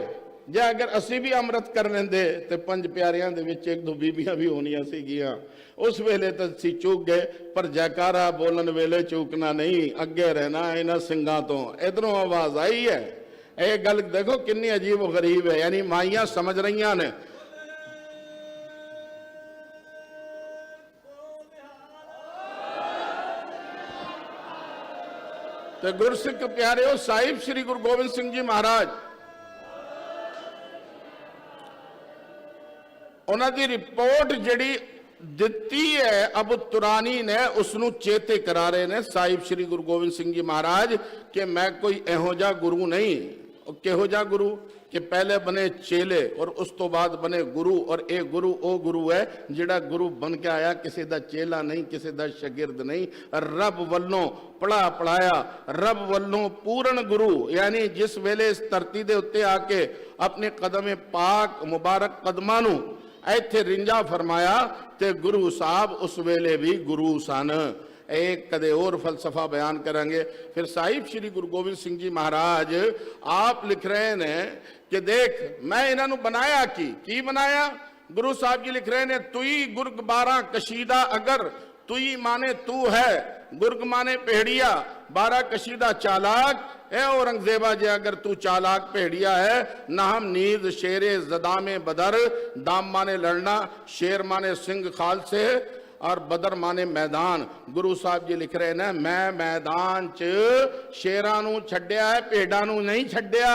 ਜੇ ਅਗਰ ਅਸੀਂ ਵੀ ਅੰਮ੍ਰਿਤ ਕਰ ਲੈਂਦੇ ਤੇ ਪੰਜ ਪਿਆਰਿਆਂ ਦੇ ਵਿੱਚ ਇੱਕ ਦੋ ਬੀਬੀਆਂ ਵੀ ਹੋਣੀਆਂ ਸੀਗੀਆਂ। ਉਸ ਵੇਲੇ ਤਾਂ ਅਸੀਂ ਚੁੱਕ ਗਏ, ਪਰ ਜੈਕਾਰਾ ਬੋਲਣ ਵੇਲੇ ਚੁੱਕਣਾ ਨਹੀਂ, ਅੱਗੇ ਰਹਿਣਾ ਇਹਨਾਂ ਸਿੰਘਾਂ ਤੋਂ। ਇਧਰੋਂ ਆਵਾਜ਼ ਆਈ ਹੈ। ਇਹ ਗੱਲ ਦੇਖੋ ਕਿੰਨੀ ਅਜੀਬ ਗਰੀਬ ਹੈ, ਯਾਨੀ ਮਾਈਆਂ ਸਮਝ ਰਹੀਆਂ ਨੇ। ਤੇ ਗੁਰਸਿੱਖ ਪਿਆਰਿਓ, ਸਾਹਿਬ ਸ੍ਰੀ ਗੁਰੂ ਗੋਬਿੰਦ ਸਿੰਘ ਜੀ ਮਹਾਰਾਜ ਉਹਨਾਂ ਦੀ ਰਿਪੋਰਟ ਜਿਹੜੀ ਦਿੱਤੀ ਹੈ ਅਬੂ ਤੁਰਾਨੀ ਨੇ, ਉਸ ਨੂੰ ਚੇਤੇ ਕਰਾ ਰਹੇ ਨੇ ਸਾਹਿਬ ਸ੍ਰੀ ਗੁਰੂ ਗੋਬਿੰਦ ਸਿੰਘ ਜੀ ਮਹਾਰਾਜ ਕਿ ਮੈਂ ਕੋਈ ਇਹੋ ਜਿਹਾ ਗੁਰੂ ਨਹੀਂ। ਕਿਹੋ ਜਿਹਾ ਗੁਰੂ? ਕਿ ਪਹਿਲੇ ਬਣੇ ਚੇਲੇ ਔਰ ਉਸ ਤੋਂ ਬਾਅਦ ਬਣੇ ਗੁਰੂ। ਔਰ ਇਹ ਗੁਰੂ ਉਹ ਗੁਰੂ ਹੈ ਜਿਹੜਾ ਗੁਰੂ ਬਣ ਕੇ ਆਇਆ, ਕਿਸੇ ਦਾ ਚੇਲਾ ਨਹੀਂ, ਕਿਸੇ ਦਾ ਸ਼ਾਗਿਰਦ ਨਹੀਂ, ਰੱਬ ਵੱਲੋਂ ਪੜਾ ਪੜਾਇਆ, ਰੱਬ ਵੱਲੋਂ ਪੂਰਨ ਗੁਰੂ। ਯਾਨੀ ਜਿਸ ਵੇਲੇ ਇਸ ਧਰਤੀ ਦੇ ਉੱਤੇ ਆ ਕੇ ਆਪਣੇ ਕਦਮੇ ਪਾਕ ਮੁਬਾਰਕ ਕਦਮਾਂ ਨੂੰ ਇੱਥੇ ਰਿੰਜਾ ਫਰਮਾਇਆ, ਤੇ ਗੁਰੂ ਸਾਹਿਬ ਉਸ ਵੇਲੇ ਵੀ ਗੁਰੂ ਸਨ। एक कदे और फलसफा बयान करेंगे। फिर साहिब श्री गुरु गोबिंद सिंह जी महाराज आप लिख रहे हैं कि देख मैं इन्होंने बनाया की बनाया। गुरु साहब जी लिख रहे हैं तुई गुर्ग 12 कशीदा, अगर तुई माने तू है, गुर्ग माने पेड़िया, 12 कशीदा चालाक। ए औरंगजेबा जे अगर तू चालाक पेड़िया है, ना हम नींद शेरे जदामे बदर, दाम माने लड़ना, शेर माने सिंह खाल से और बदर माने मैदान। गुरु साहब जी लिख रहे हैं मैं मैदान च शेरां नूं छड्डिया है, भेडां नूं नहीं छड्डिया।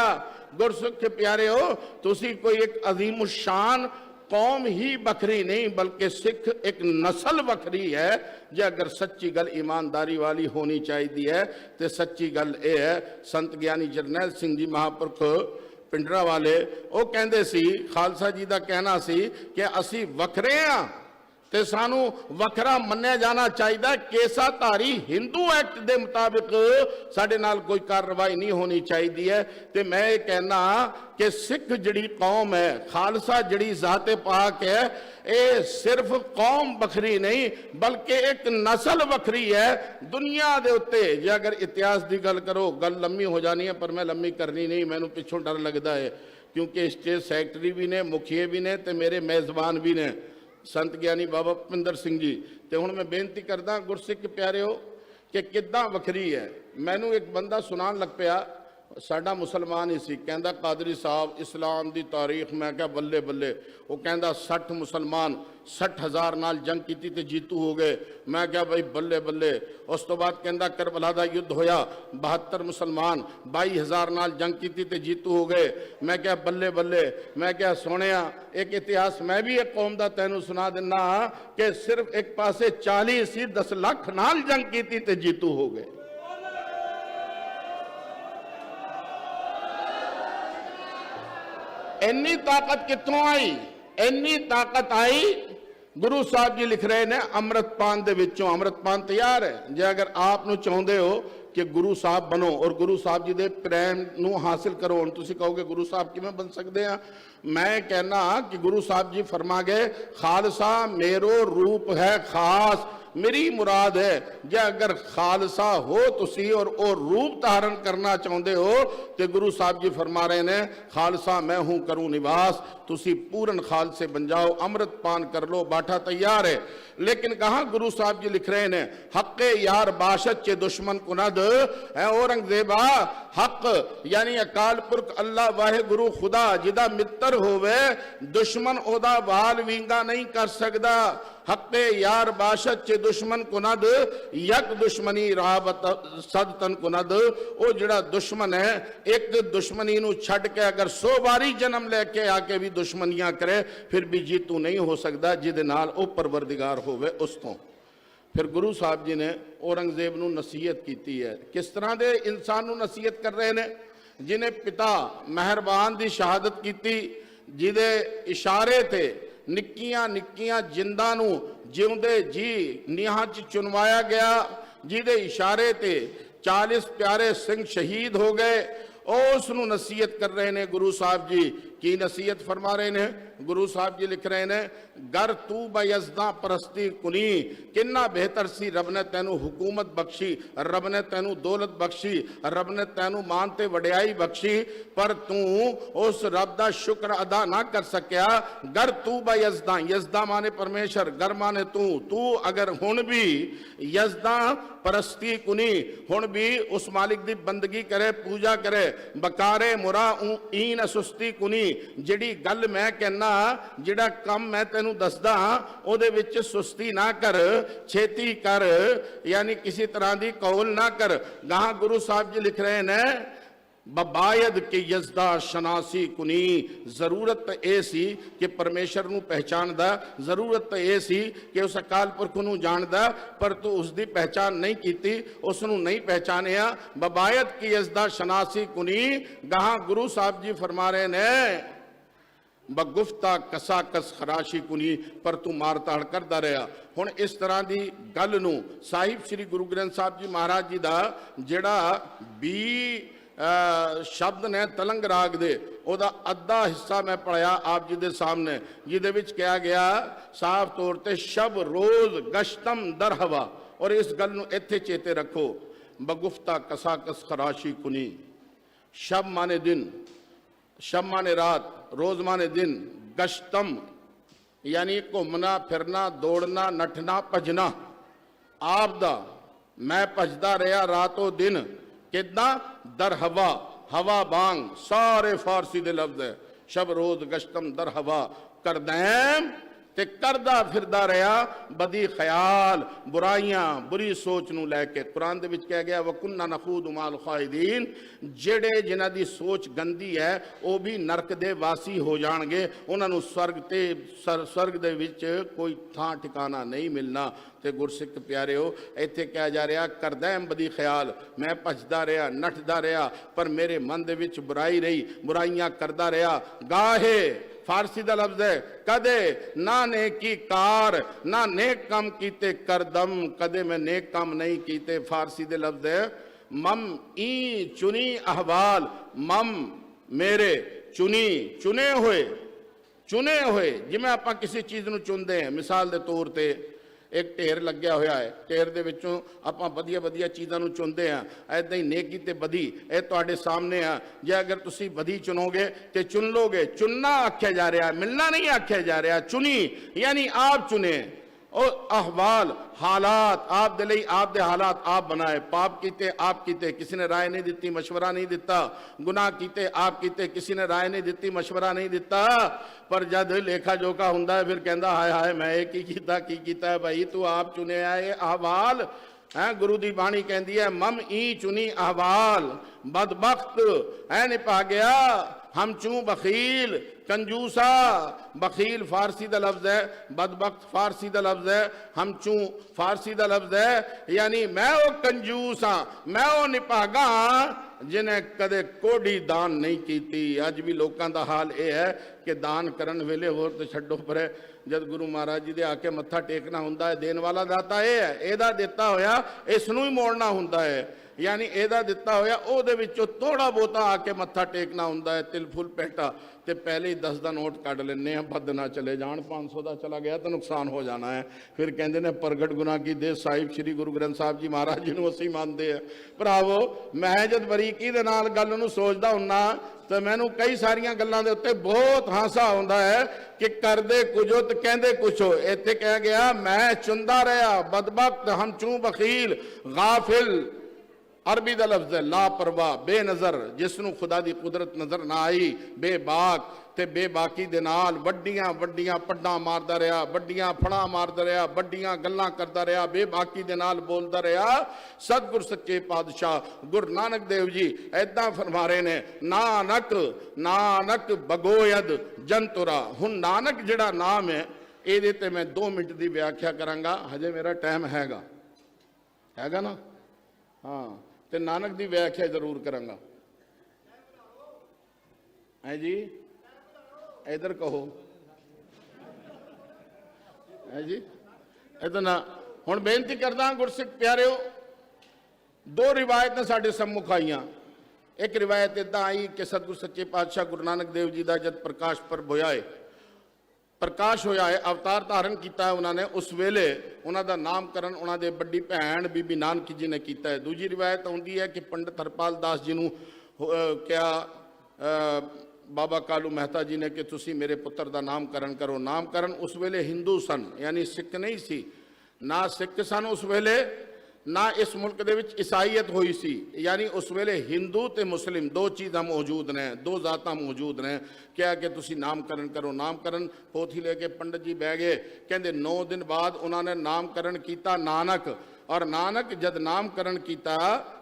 गुरसिख प्यारे हो, तुसी कोई एक अजीम शान कौम ही बखरी नहीं बल्कि सिख एक नस्ल बखरी है। जे अगर सच्ची गल ईमानदारी वाली होनी चाहिए है तो सच्ची गल ये है। संत ज्ञानी जरनैल सिंह जी महापुरख पिंडरा वाले वो कहते सी, खालसा जी का कहना सी कि असी वखरे हाँ ਤੇ ਸਾਨੂੰ ਵੱਖਰਾ ਮੰਨਿਆ ਜਾਣਾ ਚਾਹੀਦਾ। ਕੇਸਾਧਾਰੀ ਹਿੰਦੂ ਐਕਟ ਦੇ ਮੁਤਾਬਿਕ ਸਾਡੇ ਨਾਲ ਕੋਈ ਕਾਰਵਾਈ ਨਹੀਂ ਹੋਣੀ ਚਾਹੀਦੀ ਹੈ। ਤੇ ਮੈਂ ਇਹ ਕਹਿਣਾ ਕਿ ਸਿੱਖ ਜਿਹੜੀ ਕੌਮ ਹੈ, ਖਾਲਸਾ ਜਿਹੜੀ ਜ਼ਾਤੇ ਪਾਕ ਹੈ, ਇਹ ਸਿਰਫ ਕੌਮ ਵੱਖਰੀ ਨਹੀਂ ਬਲਕਿ ਇੱਕ ਨਸਲ ਵੱਖਰੀ ਹੈ ਦੁਨੀਆ ਦੇ ਉੱਤੇ। ਜੇ ਅਗਰ ਇਤਿਹਾਸ ਦੀ ਗੱਲ ਕਰੋ, ਗੱਲ ਲੰਮੀ ਹੋ ਜਾਣੀ ਹੈ, ਪਰ ਮੈਂ ਲੰਮੀ ਕਰਨੀ ਨਹੀਂ, ਮੈਨੂੰ ਪਿੱਛੋਂ ਡਰ ਲੱਗਦਾ ਹੈ ਕਿਉਂਕਿ ਸਟੇਟ ਸੈਕਟਰੀ ਵੀ ਨੇ, ਮੁਖੀਏ ਵੀ ਨੇ ਤੇ ਮੇਰੇ ਮੇਜ਼ਬਾਨ ਵੀ ਨੇ संत ज्ञानी बाबा भुपिंदर सिंह जी। तो हुण मैं बेनती करदा गुरसिख प्यारिओ ਕਿ ਕਿੱਦਾਂ ਵੱਖਰੀ ਹੈ। ਮੈਨੂੰ ਇੱਕ ਬੰਦਾ ਸੁਣਾਉਣ ਲੱਗ ਪਿਆ, ਸਾਡਾ ਮੁਸਲਮਾਨ ਹੀ ਸੀ, ਕਹਿੰਦਾ ਕਾਦਰੀ ਸਾਹਿਬ ਇਸਲਾਮ ਦੀ ਤਾਰੀਖ। ਮੈਂ ਕਿਹਾ ਬੱਲੇ ਬੱਲੇ। ਉਹ ਕਹਿੰਦਾ 60 ਮੁਸਲਮਾਨ 60,000 ਨਾਲ ਜੰਗ ਕੀਤੀ ਤੇ ਜੀਤੂ ਹੋ ਗਏ। ਮੈਂ ਕਿਹਾ ਬਈ ਬੱਲੇ ਬੱਲੇ। ਉਸ ਤੋਂ ਬਾਅਦ ਕਹਿੰਦਾ ਕਰਬਲਾ ਦਾ ਯੁੱਧ ਹੋਇਆ, 72 ਮੁਸਲਮਾਨ 22,000 ਨਾਲ ਜੰਗ ਕੀਤੀ ਤੇ ਜੀਤੂ ਹੋ ਗਏ। ਮੈਂ ਕਿਹਾ ਬੱਲੇ ਬੱਲੇ। ਮੈਂ ਕਿਹਾ ਸੋਹਣਿਆ, ਇੱਕ ਇਤਿਹਾਸ ਮੈਂ ਵੀ ਇੱਕ ਕੌਮ ਦਾ ਤੈਨੂੰ ਸੁਣਾ ਦਿੰਦਾ ਕਿ ਸਿਰਫ ਇੱਕ ਪਾਸੇ 40 ਸੀ 10 ਲੱਖ ਨਾਲ ਜੰਗ ਕੀਤੀ ਤੇ ਜੀਤੂ ਹੋ ਗਏ। ਇੰਨੀ ਤਾਕਤ ਕਿੱਥੋਂ ਆਈ? ਇੰਨੀ ਤਾਕਤ ਆਈ, ਗੁਰੂ ਸਾਹਿਬ ਜੀ ਲਿਖ ਰਹੇ ਨੇ ਅੰਮ੍ਰਿਤਪਾਨ ਦੇ ਵਿੱਚੋਂ। ਅੰਮ੍ਰਿਤਪਾਨ ਤਿਆਰ ਹੈ। ਜੇ ਅਗਰ ਆਪ ਨੂੰ ਚਾਹੁੰਦੇ ਹੋ ਕਿ ਗੁਰੂ ਸਾਹਿਬ ਬਣੋ ਔਰ ਗੁਰੂ ਸਾਹਿਬ ਜੀ ਦੇ ਪ੍ਰੇਮ ਨੂੰ ਹਾਸਿਲ ਕਰੋ, ਹੁਣ ਤੁਸੀਂ ਕਹੋਗੇ ਗੁਰੂ ਸਾਹਿਬ ਕਿਵੇਂ ਬਣ ਸਕਦੇ ਆ? ਮੈਂ ਕਹਿਣਾ ਕਿ ਗੁਰੂ ਸਾਹਿਬ ਜੀ ਫਰਮਾ ਗਏ, ਖਾਲਸਾ ਮੇਰੋ ਰੂਪ ਹੈ ਖਾਸ। ਮੇਰੀ ਮੁਰਾਦ ਹੈ ਜੇ ਅਗਰ ਖਾਲਸਾ ਹੋ ਤੁਸੀਂ ਔਰ ਉਹ ਰੂਪ ਧਾਰਨ ਕਰਨਾ ਚਾਹੁੰਦੇ ਹੋ ਤੇ ਗੁਰੂ ਸਾਹਿਬ ਜੀ ਫਰਮਾ ਰਹੇ ਨੇ ਖਾਲਸਾ ਮੈਂ ਹੂੰ ਕਰੂੰ ਨਿਵਾਸ। ਤੁਸੀਂ ਪੂਰਨ ਖਾਲਸੇ ਬਣ ਜਾਓ, ਅੰਮ੍ਰਿਤਪਾਨ ਕਰ ਲੋ, ਬਾਠਾ ਤैयार है। लेकिन कहा गुरु साहब जी लिख रहे हैं हक़ यार बाशत चे दुश्मन कुनद है औरंगजेबा। हक यानी अकाल पुरख अल्लाह वाहे गुरु खुदा जिदा मित्र होवे दुश्मन ओदा वाल विंगा नहीं कर सकदा। हक़ यार बाशत चे दुश्मन कुनद यक दुश्मनी राबत सद तन कुनद। ओ जिहड़ा दुश्मन है एक दुश्मनी नूं छड्ड के अगर 100 बारी जन्म लेके आके भी दुश्मनियां करे फिर भी जीतू नहीं हो सकता जिहदे नाल ओ परवरदिगार होवे उस तों। फिर गुरु साहब जी ने औरंगजेब नूं नसीहत कीती है। किस तरह दे इंसान नूं नसीहत कर रहे ने? जिन्हें पिता मेहरबान दी शहादत कीती, जिहदे इशारे ते निक्कियां निक्कियां जिंदां नूं जिउंदे जी नीहां च चुनवाया गया, जिहदे इशारे ते 40 प्यारे सिंह शहीद हो गए। उस नूं नसीहत कर रहे ने गुरु साहब जी। की नसीहत फरमा रहे ने? गुरु साहब जी लिख रहे ने गर तू बयज़दा परस्ती कुनी किन्ना बेहतर सी रब ने तैनू हुकूमत बख्शी, रब ने तैनू दौलत बख्शी, रब ने तैनू मान ते वड्याई बख्शी, पर तू उस रब दा शुक्र अदा ना कर सकिया। गर तू बयज़दा, यज़दा माने परमेश्वर, गर माने तू अगर हुण भी यज़दा परस्ती कुनी हुण भी उस मालिक दी बंदगी करे, पूजा करे, बकारे मुरा ईन सुस्ती कुनी। जिहड़ी गल मैं कहना, जिहड़ा काम मैं तैनू दसदा ओहदे विच सुस्ती ना कर, छेती कर, यानी किसी तरह की कौल ना कर। गां गुरु साहब जी लिख रहे ने बबायद के यज़दा शनासी कुनी। जरूरत ए सी कि परमेश्वर नू पहचानदा, जरूरत ए सी कि उस अकाल पुरख नू जानदा, पर तू उसकी पहचान नहीं कीती, उसनू नहीं पहचानिया। बबायद की यज़दा शनासी कुनी। गहां गुरु साहब जी फरमा रहे ने बगुफ्ता कसा कस खराशी कुनी, पर तू मार ताड़ करदा रहा। हुण इस तरह की गल नू साहिब श्री गुरु ग्रंथ साहब जी महाराज जी का जिहड़ा 20 शब्द ने तलंग राग दे ओदा अद्धा हिस्सा मैं पढ़िया आप जी दे सामने, जिहदे विच कहा गया साफ तौर ते शब रोज गश्तम दर हवा। और इस गल नू इत्थे चेते रखो, बगुफ्ता कसा कस खराशी कुनी। शब माने दिन, शब माने रात, रोज माने दिन, गश्तम यानी घूमना फिरना, दौड़ना, नठना, भजना। आप दा मैं भजदा रहा रातों दिन, किदा दर हवा, हवा बांग, सारे फारसी दे लफ्ज है। शब रोज गश्तम दर हवा, करदैम ते करदा फिरदा रहा बदी ख्याल, बुराइयां, बुरी सोच नू लैके। कुरान दे विच कहा गया वकुन्ना नखूद माल खाइदीन। जेड़े जिन्हां दी सोच गंदी है वो भी नरक दे वासी हो जाणगे, उन्हां नू स्वर्ग दे विच कोई थां ठिकाना नहीं मिलना। ते गुरसिख प्यारे हो इत्थे कहा जा रहा करदैम बदी ख्याल, मैं भजदा रहा नठदा रहा पर मेरे मन दे विच बुराई रही, बुराइयां करदा रहा। गाहे फारसी का लफ्ज है कदे ना नेकी कार, ना नेक काम कीते करदम, कदे मैं नेक काम नहीं कीते। फारसी दे लफ्ज है मम ई चुनी अहवाल, मम मेरे, चुनी चुने हुए जिमें आप किसी चीज़ नूं चुनते हैं। मिसाल के तौर पर एक ढेर लग्या होया है, ढेर दे विचों आपां वधिया वधिया चीज़ां नूं चुनदे हां। ऐदां ही नेकी ते बदी ये तुहाडे सामने आ। जे अगर तुसीं बदी चुनोगे ते चुन लोगे, चुनना आख्या जा रहा, मिलना नहीं आख्या जा रहा। चुनी यानी आप चुने। ਉਹ ਅਹਵਾਲ ਹਾਲਾਤ ਆਪ ਦੇ ਲਈ ਆਪ ਦੇ ਹਾਲਾਤ ਆਪ ਬਣਾਏ। ਪਾਪ ਕੀਤੇ ਆਪ ਕੀਤੇ, ਕਿਸੇ ਨੇ ਰਾਏ ਨਹੀਂ ਦਿੱਤੀ, ਮਸ਼ਵਰਾ ਨਹੀਂ ਦਿੱਤਾ। ਗੁਨਾਹ ਕੀਤੇ ਆਪ ਕੀਤੇ, ਕਿਸੇ ਨੇ ਰਾਏ ਨਹੀਂ ਦਿੱਤੀ, ਮਸ਼ਵਰਾ ਨਹੀਂ ਦਿੱਤਾ। ਪਰ ਜਦ ਲੇਖਾ ਜੋਖਾ ਹੁੰਦਾ ਹੈ ਫਿਰ ਕਹਿੰਦਾ ਹਾਏ ਹਾਏ ਮੈਂ ਇਹ ਕੀ ਕੀਤਾ ਹੈ ਭਾਈ, ਤੂੰ ਆਪ ਚੁਣਿਆ ਇਹ ਅਹਵਾਲ ਹੈ। ਗੁਰੂ ਦੀ ਬਾਣੀ ਕਹਿੰਦੀ ਹੈ ਮਮ ਈ ਚੁਨੀ ਅਹਵਾਲ ਬਦਬਖਤ ਐ ਨਿਭਾ ਗਿਆ ਹਮ ਚੂੰ ਬਖੀਲ ਕੰਜੂਸਾ। ਬਖੀਲ ਫਾਰਸੀ ਦਾ ਲਫ਼ਜ਼ ਹੈ, ਬਦਬਖਤ ਫਾਰਸੀ ਦਾ ਲਫ਼ਜ਼ ਹੈ, ਹਮ ਚੂੰ ਫਾਰਸੀ ਦਾ ਲਫ਼ਜ਼ ਹੈ। ਯਾਨੀ ਮੈਂ ਉਹ ਕੰਜੂਸ ਹਾਂ, ਮੈਂ ਉਹ ਨਿਭਾਗਾ ਜਿਨੇ ਕਦੇ ਕੋਡੀ ਦਾਨ ਨਹੀਂ ਕੀਤੀ। ਅੱਜ ਵੀ ਲੋਕਾਂ ਦਾ ਹਾਲ ਇਹ ਹੈ ਕਿ ਦਾਨ ਕਰਨ ਵੇਲੇ ਹੋਰ ਤਾਂ ਛੱਡੋ ਪਰੇ, ਜਦ ਗੁਰੂ ਮਹਾਰਾਜ ਜੀ ਦੇ ਆ ਕੇ ਮੱਥਾ ਟੇਕਣਾ ਹੁੰਦਾ ਹੈ, ਦੇਣ ਵਾਲਾ ਦਾਤਾ ਇਹ ਹੈ, ਇਹਦਾ ਦਿੱਤਾ ਹੋਇਆ ਇਸ ਨੂੰ ਹੀ ਮੋੜਨਾ ਹੁੰਦਾ ਹੈ। ਯਾਨੀ ਇਹਦਾ ਦਿੱਤਾ ਹੋਇਆ ਉਹਦੇ ਵਿੱਚੋਂ ਥੋੜਾ ਬਹੁਤਾ ਆ ਕੇ ਮੱਥਾ ਟੇਕਣਾ ਹੁੰਦਾ ਹੈ। ਤਿਲ ਫੁੱਲ ਪੈਟਾ ਤੇ ਪਹਿਲੇ ਹੀ 10 ਦਾ ਨੋਟ ਕੱਢ ਲੈਂਦੇ ਆ, ਵੱਧ ਨਾ ਚਲੇ ਜਾਣ, 500 ਦਾ ਚਲਾ ਗਿਆ ਤਾਂ ਨੁਕਸਾਨ ਹੋ ਜਾਣਾ ਹੈ। ਫਿਰ ਕਹਿੰਦੇ ਨੇ ਪ੍ਰਗਟ ਗੁਨਾਹ ਕੀ ਦੇ ਸਾਹਿਬ ਸ੍ਰੀ ਗੁਰੂ ਗ੍ਰੰਥ ਸਾਹਿਬ ਜੀ ਮਹਾਰਾਜ ਜੀ ਨੂੰ ਅਸੀਂ ਮੰਨਦੇ ਆ। ਭਰਾਵੋ ਮੈਂ ਜਦ ਬਰੀਕੀ ਦੇ ਨਾਲ ਗੱਲ ਨੂੰ ਸੋਚਦਾ ਹੁੰਨਾ ਤਾਂ ਮੈਨੂੰ ਕਈ ਸਾਰੀਆਂ ਗੱਲਾਂ ਦੇ ਉੱਤੇ ਬਹੁਤ ਹਾਸਾ ਆਉਂਦਾ ਹੈ ਕਿ ਕਰਦੇ ਕੁਝੋ ਤੇ ਕਹਿੰਦੇ ਕੁਛੋ। ਇੱਥੇ ਕਹਿ ਗਿਆ ਮੈਂ ਚੁੰਦਾ ਰਿਹਾ ਬਦਬਖਤ ਹਮ ਚੂੰ ਬਖੀਲ ਗਾਫਿਲ। ਅਰਬੀ ਦਾ ਲਫ਼ਜ਼ ਹੈ ਲਾਪਰਵਾਹ, ਬੇਨਜ਼ਰ, ਜਿਸ ਨੂੰ ਖੁਦਾ ਦੀ ਕੁਦਰਤ ਨਜ਼ਰ ਨਾ ਆਈ, ਬੇਬਾਕ ਤੇ ਬੇਬਾਕੀ ਦੇ ਨਾਲ ਵੱਡੀਆਂ ਵੱਡੀਆਂ ਪੱਡਾਂ ਮਾਰਦਾ ਰਿਹਾ, ਵੱਡੀਆਂ ਫੜਾਂ ਮਾਰਦਾ ਰਿਹਾ, ਵੱਡੀਆਂ ਗੱਲਾਂ ਕਰਦਾ ਰਿਹਾ, ਬੇਬਾਕੀ ਦੇ ਨਾਲ ਬੋਲਦਾ ਰਿਹਾ। ਸਤਿਗੁਰ ਸੱਚੇ ਪਾਤਸ਼ਾਹ ਗੁਰੂ ਨਾਨਕ ਦੇਵ ਜੀ ਐਦਾਂ ਫਰਮਾ ਰਹੇ ਨੇ ਨਾਨਕ ਨਾਨਕ ਬਗੋਇਦ ਜੰਤੁਰਾ। ਹੁਣ ਨਾਨਕ ਜਿਹੜਾ ਨਾਮ ਹੈ ਇਹਦੇ ਤੇ ਮੈਂ 2 ਮਿੰਟ ਦੀ ਵਿਆਖਿਆ ਕਰਾਂਗਾ, ਹਜੇ ਮੇਰਾ ਟਾਈਮ ਹੈਗਾ ਨਾ? ਹਾਂ, ਤੇ ਨਾਨਕ ਦੀ ਵਿਆਖਿਆ ਜ਼ਰੂਰ ਕਰਾਂਗਾ। ਹੈ ਜੀ, ਇਧਰ ਕਹੋ। ਹੈ ਜੀ, ਇਧਰ ਨਾ। ਹੁਣ ਬੇਨਤੀ ਕਰਦਾ ਗੁਰਸਿੱਖ ਪਿਆਰਿਓ, 2 ਰਿਵਾਇਤਾਂ ਸਾਡੇ ਸਾਹਮਣੇ ਆਈਆਂ। ਇੱਕ ਰਿਵਾਇਤ ਇਦਾਂ ਆਈ ਕਿ ਸਤਿਗੁਰ ਸੱਚੇ ਪਾਤਸ਼ਾਹ ਗੁਰੂ ਨਾਨਕ ਦੇਵ ਜੀ ਦਾ ਜਦ ਪ੍ਰਕਾਸ਼ ਪਰਬ ਹੋਇਆ ਹੈ, ਪ੍ਰਕਾਸ਼ ਹੋਇਆ ਹੈ, ਅਵਤਾਰ ਧਾਰਨ ਕੀਤਾ ਹੈ ਉਹਨਾਂ ਨੇ, ਉਸ ਵੇਲੇ ਉਹਨਾਂ ਦਾ ਨਾਮਕਰਨ ਉਹਨਾਂ ਦੇ ਵੱਡੀ ਭੈਣ ਬੀਬੀ ਨਾਨਕੀ ਜੀ ਨੇ ਕੀਤਾ ਹੈ। ਦੂਜੀ ਰਿਵਾਇਤ ਆਉਂਦੀ ਹੈ ਕਿ ਪੰਡਤ ਹਰਪਾਲ ਦਾਸ ਜੀ ਨੂੰ ਕਿਹਾ ਬਾਬਾ ਕਾਲੂ ਮਹਿਤਾ ਜੀ ਨੇ ਕਿ ਤੁਸੀਂ ਮੇਰੇ ਪੁੱਤਰ ਦਾ ਨਾਮਕਰਨ ਕਰੋ। ਨਾਮਕਰਨ ਉਸ ਵੇਲੇ ਹਿੰਦੂ ਸਨ, ਯਾਨੀ ਸਿੱਖ ਨਹੀਂ ਸੀ, ਨਾ ਸਿੱਖ ਸਨ ਉਸ ਵੇਲੇ, ਨਾ ਇਸ ਮੁਲਕ ਦੇ ਵਿੱਚ ਈਸਾਈਅਤ ਹੋਈ ਸੀ। ਯਾਨੀ ਉਸ ਵੇਲੇ ਹਿੰਦੂ ਤੇ ਮੁਸਲਿਮ 2 ਚੀਜ਼ਾਂ ਮੌਜੂਦ ਨੇ, 2 ਜ਼ਾਤਾਂ ਮੌਜੂਦ ਨੇ। ਕਿਹਾ ਕਿ ਤੁਸੀਂ ਨਾਮਕਰਨ ਕਰੋ। ਨਾਮਕਰਨ ਪੋਥੀ ਲੈ ਕੇ ਪੰਡਤ ਜੀ ਬਹਿ ਗਏ। ਕਹਿੰਦੇ 9 ਦਿਨ ਬਾਅਦ ਉਹਨਾਂ ਨੇ ਨਾਮਕਰਨ ਕੀਤਾ ਨਾਨਕ। ਔਰ ਨਾਨਕ ਜਦ ਨਾਮਕਰਨ ਕੀਤਾ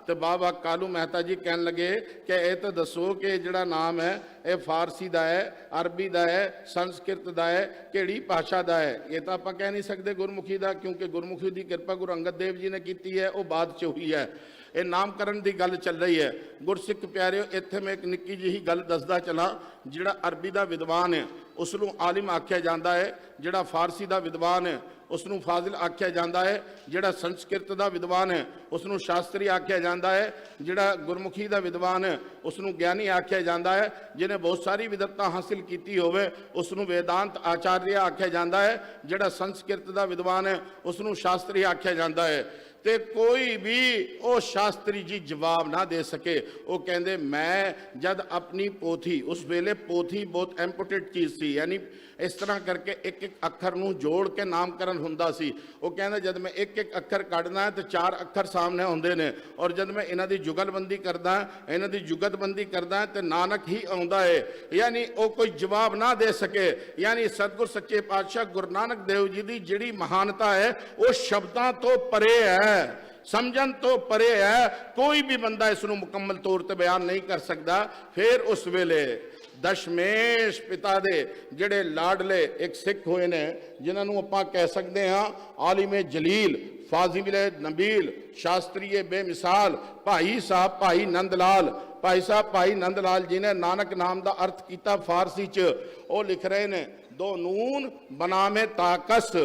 ਤੇ ਬਾਬਾ ਕਾਲੂ ਮਹਿਤਾ ਜੀ ਕਹਿਣ ਲੱਗੇ ਕਿ ਇਹ ਤਾਂ ਦੱਸੋ ਕਿ ਜਿਹੜਾ ਨਾਮ ਹੈ ਇਹ ਫਾਰਸੀ ਦਾ ਹੈ, ਅਰਬੀ ਦਾ ਹੈ, ਸੰਸਕ੍ਰਿਤ ਦਾ ਹੈ, ਕਿਹੜੀ ਭਾਸ਼ਾ ਦਾ ਹੈ? ਇਹ ਤਾਂ ਆਪਾਂ ਕਹਿ ਨਹੀਂ ਸਕਦੇ ਗੁਰਮੁਖੀ ਦਾ, ਕਿਉਂਕਿ ਗੁਰਮੁਖੀ ਦੀ ਕਿਰਪਾ ਗੁਰੂ ਅੰਗਦ ਦੇਵ ਜੀ ਨੇ ਕੀਤੀ ਹੈ, ਉਹ ਬਾਅਦ 'ਚ ਹੋਈ ਹੈ। ਇਹ ਨਾਮਕਰਨ ਦੀ ਗੱਲ ਚੱਲ ਰਹੀ ਹੈ। ਗੁਰਸਿੱਖ ਪਿਆਰਿਓ, ਇੱਥੇ ਮੈਂ ਇੱਕ ਨਿੱਕੀ ਜਿਹੀ ਗੱਲ ਦੱਸਦਾ ਚਲਾਂ। ਜਿਹੜਾ ਅਰਬੀ ਦਾ ਵਿਦਵਾਨ ਹੈ ਉਸ ਨੂੰ ਆਲਿਮ ਆਖਿਆ ਜਾਂਦਾ ਹੈ, ਜਿਹੜਾ ਫਾਰਸੀ ਦਾ ਵਿਦਵਾਨ ਹੈ ਉਸ ਨੂੰ ਫਾਜ਼ਿਲ ਆਖਿਆ ਜਾਂਦਾ ਹੈ, ਜਿਹੜਾ ਸੰਸਕ੍ਰਿਤ ਦਾ ਵਿਦਵਾਨ ਹੈ ਉਸ ਨੂੰ ਸ਼ਾਸਤਰੀ ਆਖਿਆ ਜਾਂਦਾ ਹੈ, ਜਿਹੜਾ ਗੁਰਮੁਖੀ ਦਾ ਵਿਦਵਾਨ ਹੈ ਉਸ ਨੂੰ ਗਿਆਨੀ ਆਖਿਆ ਜਾਂਦਾ ਹੈ, ਜਿਹਨੇ ਬਹੁਤ ਸਾਰੀ ਵਿਦਵਤਾ ਹਾਸਿਲ ਕੀਤੀ ਹੋਵੇ ਉਸ ਨੂੰ ਵੇਦਾਂਤ ਆਚਾਰਿਆ ਆਖਿਆ ਜਾਂਦਾ ਹੈ, ਜਿਹੜਾ ਸੰਸਕ੍ਰਿਤ ਦਾ ਵਿਦਵਾਨ ਹੈ ਉਸ ਨੂੰ ਸ਼ਾਸਤਰੀ ਆਖਿਆ ਜਾਂਦਾ ਹੈ। ਤੇ ਕੋਈ ਵੀ ਉਹ ਸ਼ਾਸਤਰੀ ਜੀ ਜਵਾਬ ਨਾ ਦੇ ਸਕੇ। ਉਹ ਕਹਿੰਦੇ ਮੈਂ ਜਦ ਆਪਣੀ ਪੋਥੀ, ਉਸ ਵੇਲੇ ਪੋਥੀ ਬਹੁਤ ਇੰਪੋਰਟੈਂਟ ਚੀਜ਼ ਸੀ, ਯਾਨੀ ਇਸ ਤਰ੍ਹਾਂ ਕਰਕੇ ਇੱਕ ਇੱਕ ਅੱਖਰ ਨੂੰ ਜੋੜ ਕੇ ਨਾਮਕਰਨ ਹੁੰਦਾ ਸੀ। ਉਹ ਕਹਿੰਦਾ ਜਦ ਮੈਂ ਇੱਕ ਇੱਕ ਅੱਖਰ ਕੱਢਦਾ ਤੇ 4 ਅੱਖਰ ਸਾਹਮਣੇ ਹੁੰਦੇ ਨੇ, ਔਰ ਜਦ ਮੈਂ ਇਹਨਾਂ ਦੀ ਜੁਗਲਬੰਦੀ ਕਰਦਾ, ਇਹਨਾਂ ਦੀ ਜੁਗਤਬੰਦੀ ਕਰਦਾ ਤੇ ਨਾਨਕ ਹੀ ਆਉਂਦਾ ਹੈ। ਯਾਨੀ ਉਹ ਕੋਈ ਜਵਾਬ ਨਾ ਦੇ ਸਕੇ। ਯਾਨੀ ਸਤਿਗੁਰ ਸੱਚੇ ਪਾਤਸ਼ਾਹ ਗੁਰੂ ਨਾਨਕ ਦੇਵ ਜੀ ਦੀ ਜਿਹੜੀ ਮਹਾਨਤਾ ਹੈ ਉਹ ਸ਼ਬਦਾਂ ਤੋਂ ਪਰੇ ਹੈ, ਸਮਝਣ ਤੋਂ ਪਰੇ ਹੈ। ਕੋਈ ਵੀ ਬੰਦਾ ਇਸ ਨੂੰ ਮੁਕੰਮਲ ਤੌਰ ਤੇ ਬਿਆਨ ਨਹੀਂ ਕਰ ਸਕਦਾ। ਫਿਰ ਉਸ ਵੇਲੇ ਦਸ਼ਮੇਸ਼ ਪਿਤਾ ਦੇ ਜਿਹੜੇ ਲਾਡਲੇ ਇੱਕ ਸਿੱਖ ਹੋਏ ਨੇ, ਜਿਨ੍ਹਾਂ ਨੂੰ ਆਪਾਂ ਕਹਿ ਸਕਦੇ ਹਾਂ ਆਲਿਮੇ ਜਲੀਲ, ਫਾਜ਼ਿਲੇ ਨਬੀਲ, ਸ਼ਾਸਤਰੀਏ ਬੇਮਿਸਾਲ, ਭਾਈ ਸਾਹਿਬ ਭਾਈ ਨੰਦ ਲਾਲ, ਭਾਈ ਸਾਹਿਬ ਭਾਈ ਨੰਦ ਲਾਲ ਜੀ ਨੇ ਨਾਨਕ ਨਾਮ ਦਾ ਅਰਥ ਕੀਤਾ ਫਾਰਸੀ 'ਚ। ਉਹ ਲਿਖ ਰਹੇ ਨੇ 2 ਨੂਨ ਬਨਾਮੇ ਤਾਕਸ,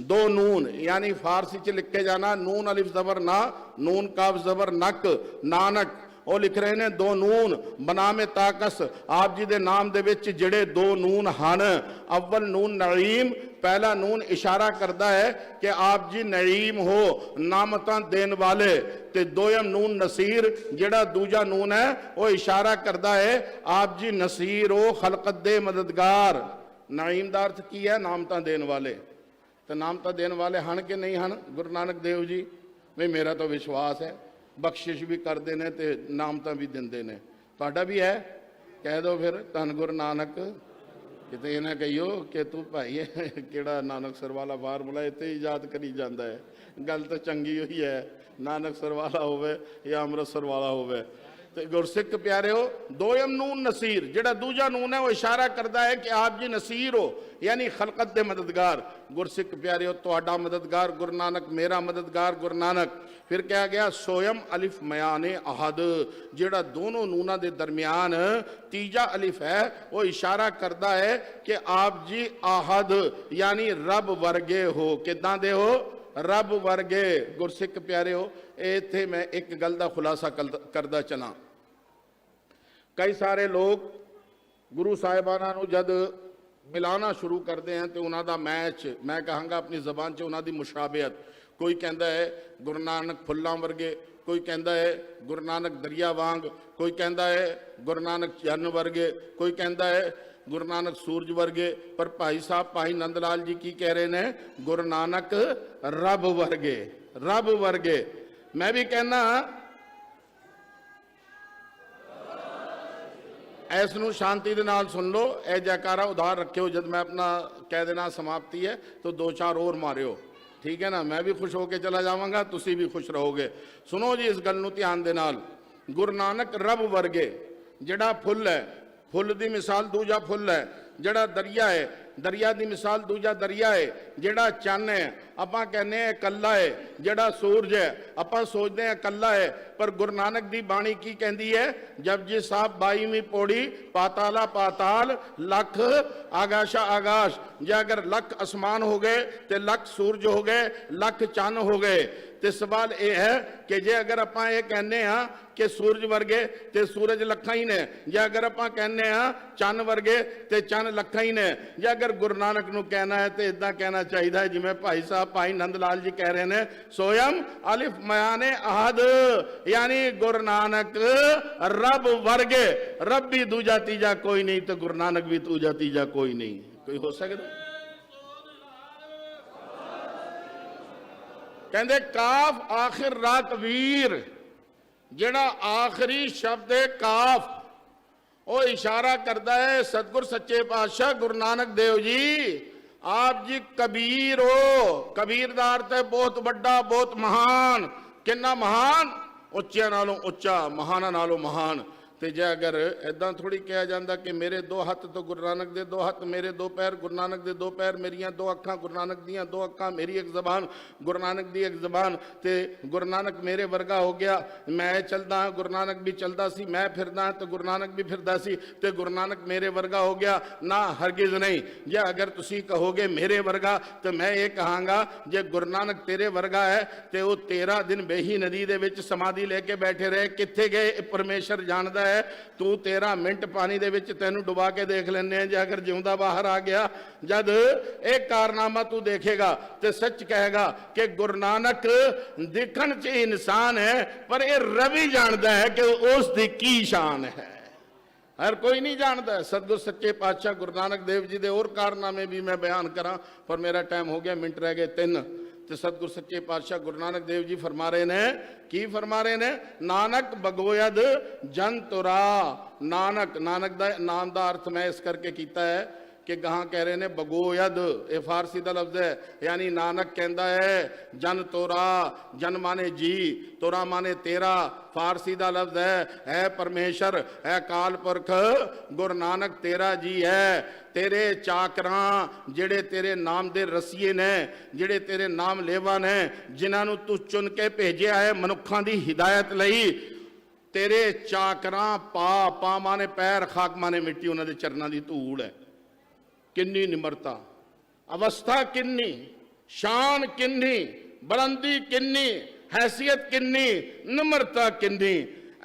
2 ਨੂਨ यानी फारसी च लिखे जाना नून अलिफ जबर ना, नून काफ जबर नक, नानक। ਉਹ ਲਿਖ ਰਹੇ ਨੇ 2 ਨੂਨ ਬਨਾਮੇ ਤਾਕਸ। ਆਪ ਜੀ ਦੇ ਨਾਮ ਦੇ ਵਿੱਚ ਜਿਹੜੇ 2 ਨੂਨ ਹਨ, ਅਵਲ ਨੂਨ ਨਈਮ, ਪਹਿਲਾ ਨੂਨ ਇਸ਼ਾਰਾ ਕਰਦਾ ਹੈ ਕਿ ਆਪ ਜੀ ਨਈਮ ਹੋ, ਨਾਮਤਾਂ ਦੇਣ ਵਾਲੇ, ਤੇ ਦੋਇਮ ਨੂਨ ਨਸੀਰ, ਜਿਹੜਾ ਦੂਜਾ ਨੂਨ ਹੈ ਉਹ ਇਸ਼ਾਰਾ ਕਰਦਾ ਹੈ ਆਪ ਜੀ ਨਸੀਰ ਹੋ, ਖਲਕਤ ਦੇ ਮਦਦਗਾਰ। ਨਈਮ ਦਾ ਅਰਥ ਕੀ ਹੈ? ਨਾਮਤਾਂ ਦੇਣ ਵਾਲੇ। तो नाम तो देने वाले हन कि नहीं हन गुरु नानक देव जी? भी मेरा तो विश्वास है, बख्शिश भी करते हैं तो नाम तो भी देंगे ने। तुहाडा भी है? कह दो फिर धन गुरु नानक। किते ये ना कहियो कि तू भाई किहड़ा नानक सर वाला फार्मूला इत्थे ही याद करी जाता है। गल तो चंगी हुई है, नानक सर वाला होवे या अमृतसर वाला होवे। तो गुरसिख प्यारे हो, दोयम नून नसीर, जिहड़ा दूजा नून है वो इशारा करता है कि आप जी नसीर हो, यानी खलकत दे मददगार। गुरसिख प्यारे हो, तुहाडा मददगार गुरु नानक, मेरा मददगार गुरु नानक। फिर क्या गया? सोयम अलिफ मयाने अहद, जिहड़ा दोनों नूना दे दरमियान तीजा अलिफ है वो इशारा करता है कि आप जी आहद यानी रब वर्गे हो। किदां दे हो? रब वर्गे। गुरसिख प्यारे हो, इत्थे मैं एक गल दा खुलासा करदा चला। कई सारे लोग गुरु साहिबाना नूं जद मिलाना शुरू करते हैं तो उन्हां दा मैच, मैं कहांगा अपनी जबान च उन्हां दी मुशाबियत। कोई कहता है गुरु नानक फुल्लां वर्गे, कोई कहता है गुरु नानक दरिया वांग, कोई कहता है गुरु नानक चन्न वर्गे, कोई कहता है गुरु नानक सूरज वर्गे। पर भाई साहब भाई नंद लाल जी की कह रहे हैं? गुरु नानक रब वर्गे, रब वर्गे। मैं भी कहना इस नूं शांति दे नाल सुन लो, ए जयकारा उधार रखियो। जब मैं अपना कह देना समाप्ति है तो दो चार और मारियो, ठीक है ना? मैं भी खुश होके चला जावांगा, तुसी भी खुश रहोगे। सुनो जी इस गल नूं ध्यान दे नाल। गुरु नानक रब वर्गे, जिहड़ा फुल है, फुल दी मिसाल दूजा फुल है। जिहड़ा दरिया है, दरिया दी मिसाल दूजा दरिया है। जिहड़ा चन्न है आपां कहने हैं कल्ला है, जिहड़ा सूरज है आपां सोचते हैं कल्ला है। पर गुरु नानक दी बाणी की कहती है? जपजी साहब 22वीं पौड़ी, पाताला पाताल लख आगाशा आगाश। जे अगर लख आसमान हो गए तो लख सूरज हो गए, लख चन्न हो गए। तो सवाल यह है कि जे अगर आप ये कहने हाँ कि सूरज वर्गे तो सूरज लखा ही ने, जे अगर आप कहने हाँ चन्न वर्गे तो चन्न लखा ही ने। जे अगर गुरु नानक नूं कहना है तो इदा कहना चाहिए है जिवें भाई साहब भाई नंद लाल जी कह रहे हैं, सोयम अलिफ मयाने अहद, यानी गुरु नानक रब वर्गे। रब भी दूजा तीजा कोई नहीं तो गुरु नानक भी दूजा तीजा कोई नहीं। कोई हो सकता? कहते काफ आखिर रात वीर, जिहड़ा आखिरी शब्द है काफ वो इशारा करता है सतगुर सच्चे पातशाह गुरु नानक देव जी आप जी कबीर हो। कबीर दा अर्थ है बहुत बड़ा, बहुत महान। किन्ना महान? उच्चिया नालों उच्चा, महाना नालों महान। तो जे अगर इदा थोड़ी कहा जाता कि मेरे दो हथ तो गुरु नानक दे दो हथ, मेरे दो पैर गुरु नानक दे दो पैर, मेरिया दो अखां गुरु नानक दियां दो अखां, मेरी एक जबान गुरु नानक दी एक जबान, ते गुरु नानक मेरे वर्गा हो गया। मैं चलदा हाँ गुरु नानक भी चलदा सी, मैं फिरदा तो गुरु नानक भी फिरदा सी, ते गुरु नानक मेरे वर्गा हो गया ना? हरगिज नहीं। जे अगर तुसी कहोगे मेरे वर्गा तो मैं ये कहांगा जे गुरु नानक तेरे वर्गा है तो वो 13 दिन बेही नदी दे विच समाधि लेके बैठे रहे, कित्थे गए परमेश्वर जानदा है। तू 13 मिनट पानी दे विच तैनू डुबा के देख लेने, जे अगर जिउंदा बाहर आ गया, जद एक कारनामा तू देखेगा तो सच कहेगा कि गुरु नानक दिखण च इंसान है पर यह रवि जानता है कि उसकी की शान है। हर कोई नहीं जानता। सतगुर सच्चे पातशाह गुरु नानक देव जी के और कारनामे भी मैं बयान करा, पर मेरा टाइम हो गया, मिनट रह गए 3। तो सतगुर सच्चे पातशाह गुरु नानक देव जी फरमा रहे ने, की फरमा रहे ने? नानक बगोयद जन तुरा। नानक, नानक दा नाम का अर्थ मैं इस करके किया है कि गहाँ कह रहे ने बगोयद, ये फारसी का लफ्ज है, यानी नानक कहता है जन तोरा। जन माने जी, तोरा माने तेरा, फारसी का लफ्ज है परमेश्वर, है काल पुरख। गुरु नानक तेरा जी है। तेरे चाकरां जिहड़े तेरे नाम दे रसीए ने, जिहड़े तेरे नाम लेवा ने, जिन्होंने तू चुन के भेजिया है मनुखों की हिदायत लई, तेरे चाकरां पा माने पैर, खाक माने मिट्टी, उन्होंने चरणों की धूड़ है। किन्नी निमरता, अवस्था किन्नी, शान किन्नी, बुलंदी किन्नी, हैसियत किन्नी, निमरता किन्नी।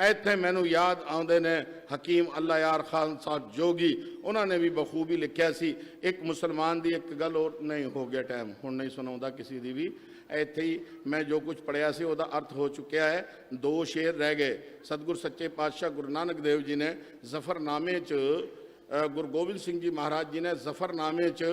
इत्थे मैनू याद आउंदे ने हकीम अल्लाह यार खान साहब जोगी, उन्होंने भी बखूबी लिखा सी। एक मुसलमान की एक गल और नहीं, हो गया टाइम, हुण नहीं सुनाउंदा किसी की भी। इत्थे ही मैं जो कुछ पढ़िया सी उहदा अर्थ हो चुकिया है। 2 शेर रह गए। सतगुर सच्चे पातशाह गुरु नानक देव जी ने जफरनामे च ਗੁਰੂ ਗੋਬਿੰਦ ਸਿੰਘ ਜੀ ਮਹਾਰਾਜ ਜੀ ਨੇ ਜ਼ਫਰਨਾਮੇ 'ਚ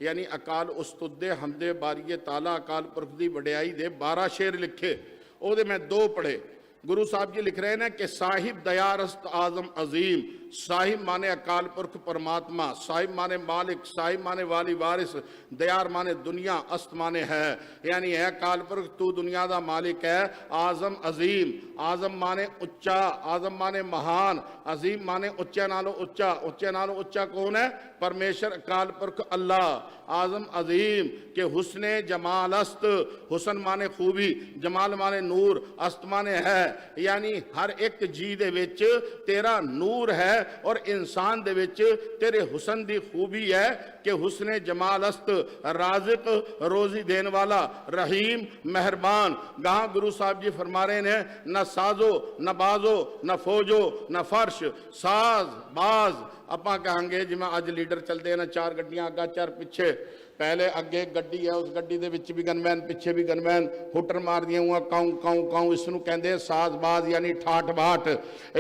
ਯਾਨੀ ਅਕਾਲ ਉਸਤੁਦੇ ਹਮਦੇ ਬਾਰੀਏ ਤਾਲਾ ਅਕਾਲ ਪੁਰਖ ਦੀ ਵਡਿਆਈ ਦੇ 12 ਸ਼ੇਰ ਲਿਖੇ, ਉਹਦੇ ਮੈਂ 2 ਪੜ੍ਹੇ। गुरु साहब जी लिख रहे हैं कि साहिब दयारस्त आजम अजीम, साहिब माने अकाल पुरख परमात्मा, साहिब माने मालिक, साहिब माने वाली वारिस, दयार माने दुनिया, अस्त माने है, यानी है अकाल पुरख तू दुनिया का मालिक है। आजम अजीम, आजम माने उच्चा, आजम माने महान, अजीम माने उच्चे नालों उच्चा, उच्चे नालों उच्चा कौन है? परमेश्वर अकाल पुरख अल्लाह। आजम अजीम के हुस्ने जमाल अस्त, हुसन माने खूबी, जमाल माने नूर, अस्त माने है, यानी हर एक जी दे विच तेरा नूर है और इंसान दे विच तेरे हुसन दी खूबी है कि हुस्ने जमाल अस्त, राज़िक रोज़ी देने वाला, रहीम मेहरबान। गाहाँ गुरु साहब जी फरमा रहे हैं न साजो न बाजो न फौजो न फर्श, साज बाज ਆਪਾਂ ਕਹਾਂਗੇ ਜਿਵੇਂ ਅੱਜ ਲੀਡਰ ਚੱਲਦੇ ਨੇ 4 ਗੱਡੀਆਂ ਅੱਗਾ 4 ਪਿੱਛੇ, ਪਹਿਲੇ ਅੱਗੇ ਗੱਡੀ ਹੈ ਉਸ ਗੱਡੀ ਦੇ ਵਿੱਚ ਵੀ ਗਨਮੈਨ ਪਿੱਛੇ ਵੀ ਗਨਮੈਨ ਹੁੱਟਰ ਮਾਰਦੀਆਂ ਹੋਆਂ ਕਾਉਂ ਕਾਉਂ ਕਾਉਂ, ਇਸ ਨੂੰ ਕਹਿੰਦੇ ਸਾਜ਼ਬਾਜ਼ ਯਾਨੀ ਠਾਠ ਬਾਠ।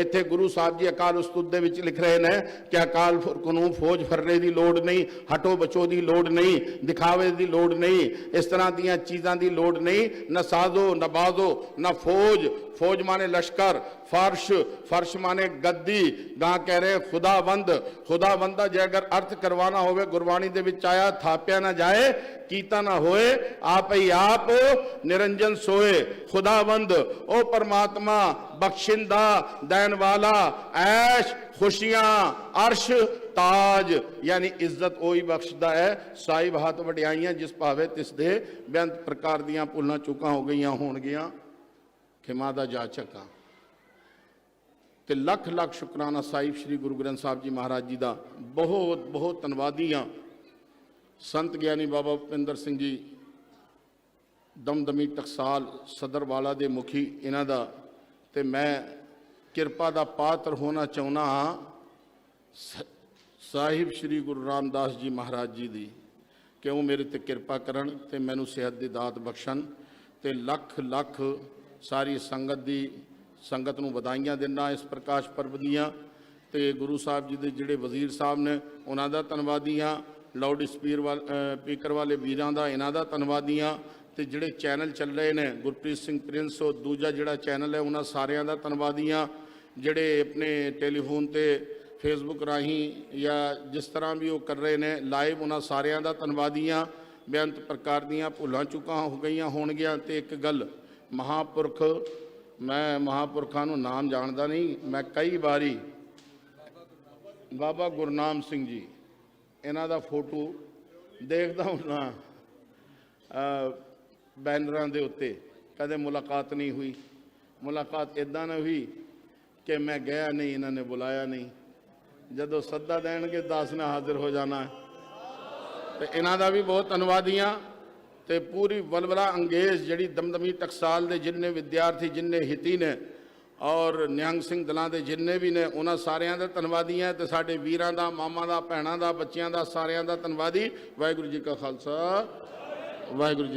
ਇੱਥੇ ਗੁਰੂ ਸਾਹਿਬ ਜੀ ਅਕਾਲ ਉਸਤੁਤ ਦੇ ਵਿੱਚ ਲਿਖ ਰਹੇ ਨੇ ਕਿ ਅਕਾਲ ਪੁਰਖ ਨੂੰ ਫੌਜ ਫਰਰੇ ਦੀ ਲੋੜ ਨਹੀਂ, ਹਟੋ ਬਚੋ ਦੀ ਲੋੜ ਨਹੀਂ, ਦਿਖਾਵੇ ਦੀ ਲੋੜ ਨਹੀਂ, ਇਸ ਤਰ੍ਹਾਂ ਦੀਆਂ ਚੀਜ਼ਾਂ ਦੀ ਲੋੜ ਨਹੀਂ। ਨਾ ਸਾਜ਼ੋ ਨਾ ਬਾਜ਼ੋ ਨਾ ਫੌਜ, फौज माने लश्कर, फर्श, फर्श माने गद्दी। गां कह रहे खुदाबंद, खुदाबंदा जे अगर अर्थ करवाना होवे गुरबाणी दे विच आया थाप्या ना जाए, कीता ना होए, आप ही आप निरंजन सोए। खुदाबंद ओ परमात्मा बख्शिंदा दैन वाला, ऐश खुशियां अर्श ताज, यानी इज्जत ओही बख्शदा है, साहिब हाथ वडियाइयां जिस भावे तिस दे। बेअंत प्रकार दियां भुल्लां चूकां हो गईयां होणगीआं, खिमा दा जाचक हाँ। ते लख लख शुकराना साहिब श्री गुरु ग्रंथ साहब जी महाराज जी का बहुत बहुत धन्नवादी हाँ। संत ज्ञानी बाबा भुपिंदर सिंह जी दमदमी टकसाल सदरवाला दे मुखी इन्हां दा, ते मैं किरपा दा पात्र होना चाहुंदा हाँ साहिब श्री गुरु रामदास जी महाराज जी दी, कि वो मेरे ते किरपा करन ते मैनू सेहत दी दात बख्शन। ते लख लख सारी संगत दी संगत नूं वधाइयां दिंदा इस प्रकाश पर्व दियां। ते गुरु साहब जी दे जिहड़े वजीर साहब ने उन्हां दा धन्नवादी हाँ, लाउड स्पीकर वाले वीरां दा इन्हां दा धन्नवादी हाँ। ते जिहड़े चैनल चल रहे ने गुरप्रीत सिंह प्रिंस और दूजा जिहड़ा चैनल है उन्हां सारियां दा धन्नवादी हाँ। जिहड़े अपने टेलीफोन ते फेसबुक राही या जिस तरह भी वो कर रहे ने लाइव, उन्हां सारियां दा धन्नवादी हाँ। बेअंत प्रकार दियां भुल्लां चुकां हो गईयां होणगीआं। ते एक गल महापुरख, मैं महापुरखों नूं नाम जानदा नहीं, मैं कई बारी बाबा गुरनाम सिंह जी इन्हां दा फोटो देखदा हुंदा बैनरां दे उत्ते, कदे मुलाकात नहीं हुई। मुलाकात इदां ना हुई कि मैं गया नहीं, इन्होंने बुलाया नहीं, जदों सद्दा देणगे 10 ने हाजिर हो जाना है। तो इन्हां दा भी बहुत धन्नवादी हाँ। ते पूरी वलवला अंगेज जिहड़ी दमदमी टकसाल दे जिन्ने विद्यार्थी जिन्ने हिती ने और निहंग सिंह दलां दे जिन्ने भी ने उन्हां सारियां दा धन्नवादी है। ते साडे वीरां दा, मामा दा, भैणां दा, बच्चियां दा, सारियां दा धन्नवादी। वाहिगुरू जी का खालसा, वाहिगुरू जी